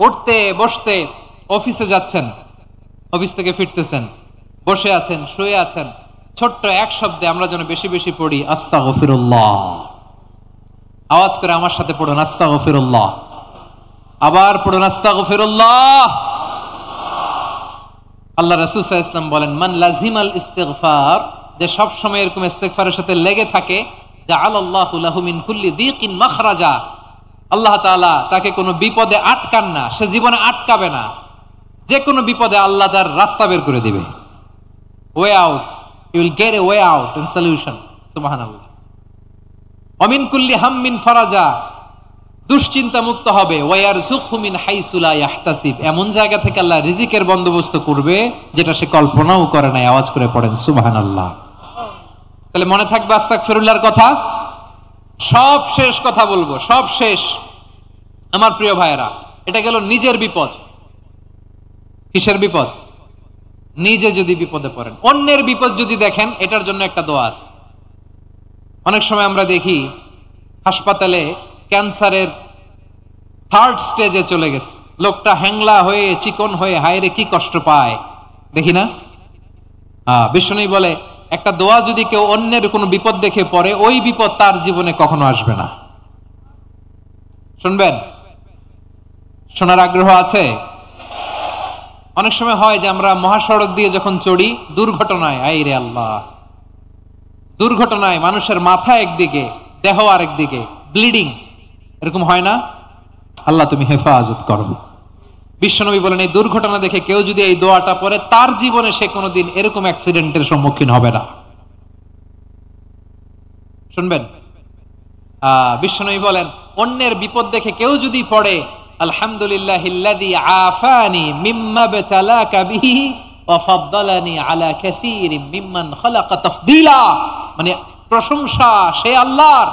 উঠতে বসতে, অফিসে যাচ্ছেন, অফিস থেকে ফিরতেছেন, বসে আছেন, শুয়ে আছেন, ছোট্ট এক শব্দে আমরা যেন বেশি বেশি পড়ি আস্তাগফিরুল্লাহ। আওয়াজ করে আমার সাথে পড়ুন, আস্তাগফিরুল্লাহ। আবার পড়ুন, আস্তাগফিরুল্লাহ। আল্লাহ রাসূল সাল্লাল্লাহু আলাইহি ওয়াসাল্লাম বলেন, মান লাজিমাল ইস্তিগফার, যে সব সময় এরকম ইস্তিগফারের সাথে লেগে থাকে, জাআলাল্লাহু লাহু মিন কুল্লি দীকিন মাখরাজা, আল্লাহ তাআলা তাকে কোনো বিপদে আটকান না, সে জীবনে আটকাবে না, যে কোনো বিপদে আল্লাহ তার রাস্তা বের করে দিবে। Way out, you will get a way out and solution. সুবহানাল্লাহ। ওয়া মিন কুল্লি হাম্মিন ফারাজা, দুশ্চিন্তা মুক্ত হবে। ওয়ারযুকহু মিন হাইসু লা ইয়াহতাসিব, এমন জায়গা থেকে আল্লাহ রিজিকের বন্দোবস্ত করবে যেটা সে কল্পনাও করে নাই। আওয়াজ করে পড়েন সুবহানাল্লাহ। তাহলে মনে থাকবে আস্তাগফিরুল্লাহর কথা। সব শেষ কথা বলবো, সব শেষ। আমার প্রিয় ভাইয়েরা, এটা গেল নিজের বিপদ। কিসের বিপদ? নিজে যদি বিপদে পড়েন। অন্যের বিপদ যদি দেখেন, এটার জন্য একটা দোয়া আছে। অনেক সময় আমরা দেখি হাসপাতালে ক্যান্সারের 3rd স্টেজে চলে গেছে, লোকটা হ্যাংলা হয়ে, চিকন হয়ে, হায়রে কি কষ্ট পায়, দেখি না? বিষ্ণু বলে, একটা দোয়া যদি কেউ অন্যের কোনো বিপদ দেখে পড়ে, ওই বিপদ তার জীবনে কখনো আসবে না। শুনবেন? শোনার আগ্রহ আছে? অনেক সময় হয় যে আমরা মহাসড়ক দিয়ে যখন চড়ি, দুর্ঘটনায়, আইরে আল্লাহ, দুর্ঘটনায় মানুষের মাথা একদিকে, দেহ আরেকদিকে, ব্লিডিং, এরকম হয় না? আল্লাহ তুমি হেফাজত করো। বিশ্বনবী বলেন, এই দুর্ঘটনা দেখে কেউ যদি এই দোয়াটা পড়ে, তার জীবনে সে কোনোদিন এরকম অ্যাক্সিডেন্টের সম্মুখীন হবে না। শুনবেন? বিশ্বনবী বলেন, অন্যের বিপদ দেখে কেউ যদি পড়ে, আলহামদুলিল্লাহিল্লাযী আফানি মিম্মা বাতালাকা বিহি ওয়া ফাদ্দালানি আলা কাসীরিম মিম্মান খালাকা তাফদীলা। মানে প্রশংসা সে আল্লাহর,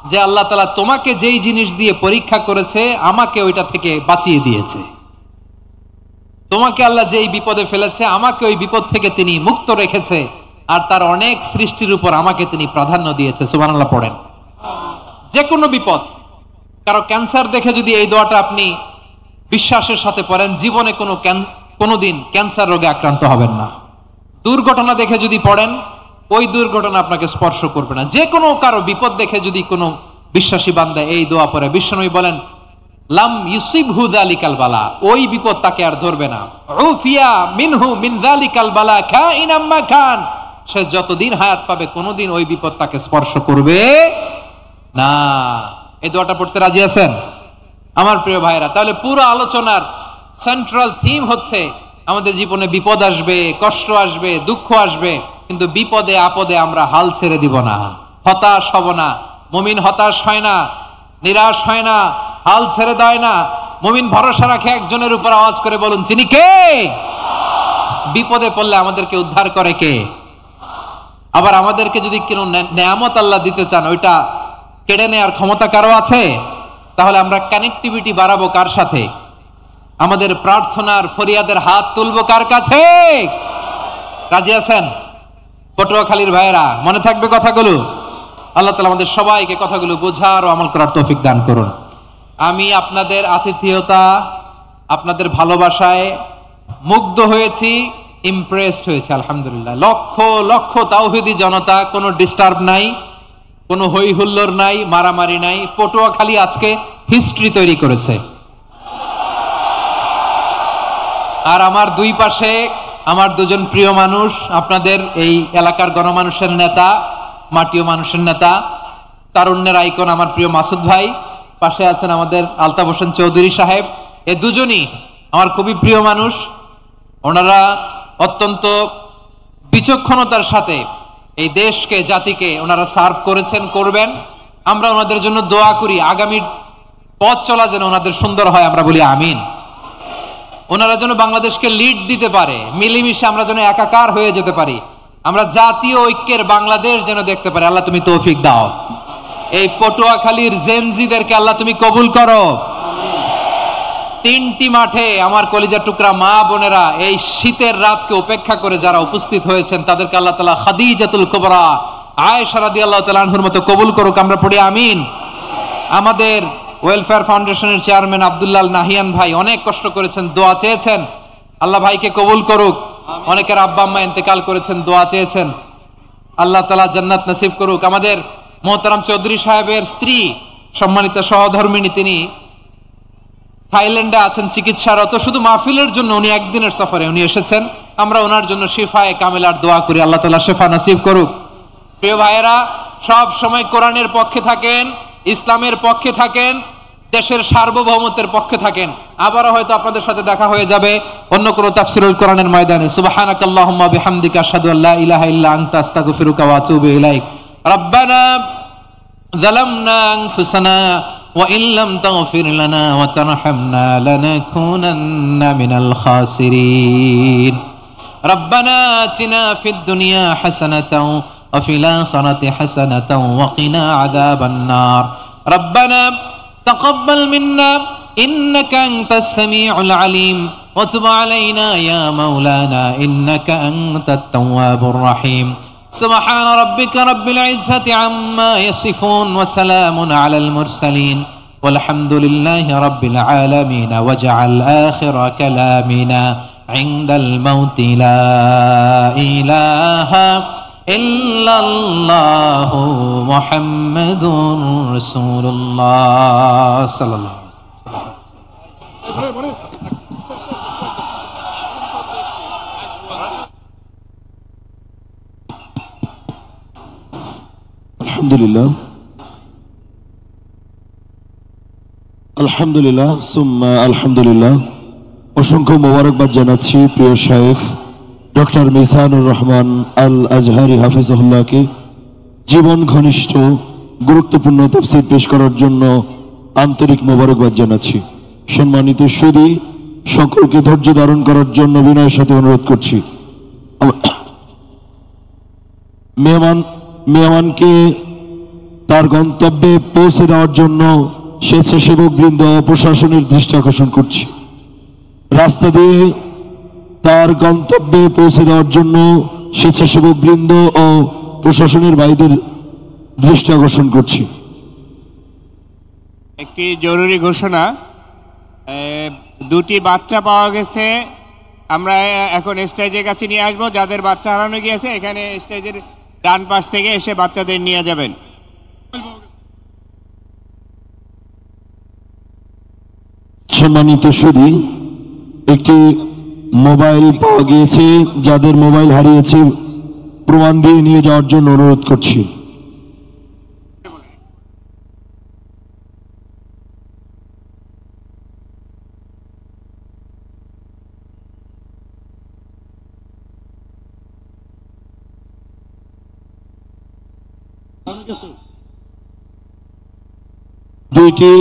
যে আল্লাহ তাআলা তোমাকে যেই জিনিস দিয়ে পরীক্ষা করেছে আমাকে ওইটা থেকে বাঁচিয়ে দিয়েছে। তোমাকে আল্লাহ যেই বিপদে ফেলেছে আমাকে ওই বিপদ থেকে তিনি মুক্ত রেখেছে, আর তার অনেক সৃষ্টির উপর আমাকে তিনি প্রাধান্য দিয়েছে। সুবহানাল্লাহ পড়েন। যে কোনো বিপদ, কারো ক্যান্সার দেখে যদি এই দোয়াটা আপনি বিশ্বাসের সাথে পড়েন, জীবনে কোনোদিন ক্যান্সার রোগে আক্রান্ত হবেন না। দুর্ঘটনা দেখে যদি পড়েন, ওই দুর্ঘটনা আপনাকে স্পর্শ করবে না। যে কোনো কারো বিপদ দেখে যদি কোনো বিশ্বাসী বান্দা এই দোয়া পড়ে, বিশ্বনবী বলেন লাম ইউসিবহু যালিকাল বালা, ওই বিপদ তাকে আর ধরবে না। উফিয়া মিনহু মিন যালিকাল বালা কাইনাম মা কান, সে যতদিন হায়াত পাবে কোনোদিন ওই বিপদ তাকে স্পর্শ করবে না। এই দোয়াটা পড়তে রাজি আছেন আমার প্রিয় ভাইরা? তাহলে পুরো আলোচনার সেন্ট্রাল থিম হচ্ছে আমাদের জীবনে বিপদ আসবে, কষ্ট আসবে, দুঃখ আসবে, কিন্তু বিপদে আপদে আমরা হাল ছেড়ে দিব না, হতাশ হব না। মুমিন হতাশ হয় না, নিরাশ হয় না, হাল ছেড়ে দেয় না। মুমিন ভরসা রাখে একজনের উপর। আওয়াজ করে বলুন, যিনি কে? বিপদে পড়লে আমাদেরকে উদ্ধার করে কে? আবার আমাদেরকে যদি কোনো নেয়ামত আল্লাহ দিতে চান, ওইটা কেড়ে নেওয়ার ক্ষমতা কারো আছে? তাহলে আমরা কানেক্টিভিটি বাড়াবো কার সাথে? আমাদের প্রার্থনার ফরিয়াদের হাত তুলবো কার কাছে? রাজি আছেন পটুয়াখালীর ভাইয়েরা? মনে থাকবে কথাগুলো? আল্লাহ তাআলা আমাদের সবাইকে কথাগুলো বোঝার ও আমল করার তৌফিক দান করুন। আমি আপনাদের আতিথেয়তা, আপনাদের ভালোবাসায় মুগ্ধ হয়েছি, ইমপ্রেসড হয়েছে। আলহামদুলিল্লাহ। লক্ষ লক্ষ তাওহীদি জনতা, কোনো ডিস্টার্ব নাই, কোনো হই হুল্লোড় নাই, মারামারি নাই। পটুয়াখালী আজকে হিস্ট্রি তৈরি করেছে। আর আমার দুই পাশে আমার দুজন প্রিয় মানুষ, আপনাদের এই এলাকার গণমানুষের নেতা, মাটিও মানুষের নেতা, তারুণ্যের আইকন আমার প্রিয় মাসুদ ভাই। পাশে আছেন আমাদের আলতাফ হোসেন চৌধুরী সাহেব। এই দুজনই আমার খুবই প্রিয় মানুষ। ওনারা অত্যন্ত বিচক্ষণতার সাথে এই দেশকে, জাতিকে ওনারা সার্ভ করেছেন, করবেন। আমরা ওনাদের জন্য দোয়া করি, আগামীর পথ চলা যেন ওনাদের সুন্দর হয়, আমরা বলি আমিন। ওনারা যেন বাংলাদেশকে লিড দিতে পারে, মিলেমিশে আমরা যেন একাকার হয়ে যেতে পারি, আমরা জাতীয় ঐক্যের বাংলাদেশ যেন দেখতে পারি। আল্লাহ তুমি তৌফিক দাও। এই পটুয়াখালীর জেনজিদেরকে আল্লাহ তুমি কবুল করো। তিনটি মাঠে আমার কলিজার টুকরা মা বোনেরা এই শীতের রাতকে উপেক্ষা করে যারা উপস্থিত হয়েছেন, তাদেরকে আল্লাহ তাআলা খাদিজাতুল কুবরা আয়েশা রাদিয়াল্লাহু তাআলা আনহার মতো কবুল করুক, আমরা পড়ি আমিন। আমাদের ওয়েলফেয়ার ফাউন্ডেশনের চেয়ারম্যান আব্দুল্লাহ নাহিয়ান ভাই অনেক কষ্ট করেছেন, দোয়া চেয়েছেন, আল্লাহ ভাইকে কবুল করুক। অনেকের আব্বা আম্মা ইন্তেকাল করেছেন, দোয়া চেয়েছেন, আল্লাহ তাআলা জান্নাত নসিব করুক। আমাদের মোহতারাম চৌধুরী সাহেবের স্ত্রী, সম্মানিত সহধর্মিণী, তিনি থাইল্যান্ডে আছেন চিকিৎসারত। শুধু মাহফিলের জন্য উনি একদিনের সফরে উনি এসেছেন। আমরা ওনার জন্য শিফায়ে কামিলার দোয়া করি, আল্লাহ তাআলা শিফা নসিব করুক। প্রিয় ভাইয়েরা, সব সময় কোরআনের পক্ষে থাকেন, ইসলামের পক্ষে থাকেন, দেশের সার্বভৌমত্বের পক্ষে থাকেন। আবারও হয়তো আপনাদের সাথে দেখা হয়ে যাবে অন্য কোনো তাফসীরুল কোরআনের ময়দানে। সুবহানাকাল্লাহুম্মা বিহামদিকা আশহাদু আল্লা ইলাহা ইল্লা আনতা আস্তাগফিরুকা ওয়া আতুবু ইলাইক। রব্বানা যালামনা আনফুসানা ওয়া ইন লাম তাগফির লানা ওয়া তারহামনা লানাকুনান্না মিনাল খাসিরিন। রব্বানা আতিনা ফিদ দুনিয়া হাসানাতাও ওয়া ফিল আখিরাতি হাসানাতাও ওয়া কিনা আযাবান নার। রব্বানা تقبل منا إنك أنت السميع العليم وتب علينا يا مولانا إنك أنت التواب الرحيم. سبحان ربك رب العزة عما يصفون وسلام على المرسلين والحمد لله رب العالمين. واجعل آخر كلامنا عند الموت لا إله إلا الله محمد رسول الله صلى الله عليه وسلم. আলহামদুলিল্লাহ, আলহামদুলিল্লাহ সুম্মা আলহামদুলিল্লাহ। অসংখ্য মোবারকবাদ জানাচ্ছি প্রিয় শাইখ ডক্টর মিজানুর রহমান আল আজহারি হাফিজাহুল্লাহকে জীবন ঘনিষ্ঠ গুরুত্বপূর্ণ তাফসীর পেশ করার জন্য আন্তরিক মোবারকবাদ জানাচ্ছি। সম্মানিত সুধী, সকলকে ধৈর্য ধারণ করার জন্য বিনয়ের সাথে অনুরোধ করছি। মেহমানকে তার গন্তব্যে পৌঁছে দেওয়ার জন্য স্বেচ্ছাসেবক বৃন্দ ও প্রশাসনের দৃষ্টি আকর্ষণ করছি। রাস্তা দিয়ে তার গন্তব্যে পৌঁছে দেওয়ার জন্য স্বেচ্ছাসেবক বৃন্দ ও প্রশাসনের ভাইদের দৃষ্টি আকর্ষণ করছি। একটি জরুরি ঘোষণা, দুটি বাচ্চা পাওয়া গেছে। আমরা এখন স্টেজের কাছে নিয়ে আসবো। যাদের বাচ্চা হারানো গিয়েছে এখানে স্টেজের ডান পাশ থেকে এসে বাচ্চাদের নিয়ে যাবেন। সম্মানিত সুধী, একটি মোবাইল পাওয়া গিয়েছে। যাদের মোবাইল হারিয়েছে প্রমাণ দিয়ে নিয়ে যাওয়ার জন্য অনুরোধ করছি। দুইটি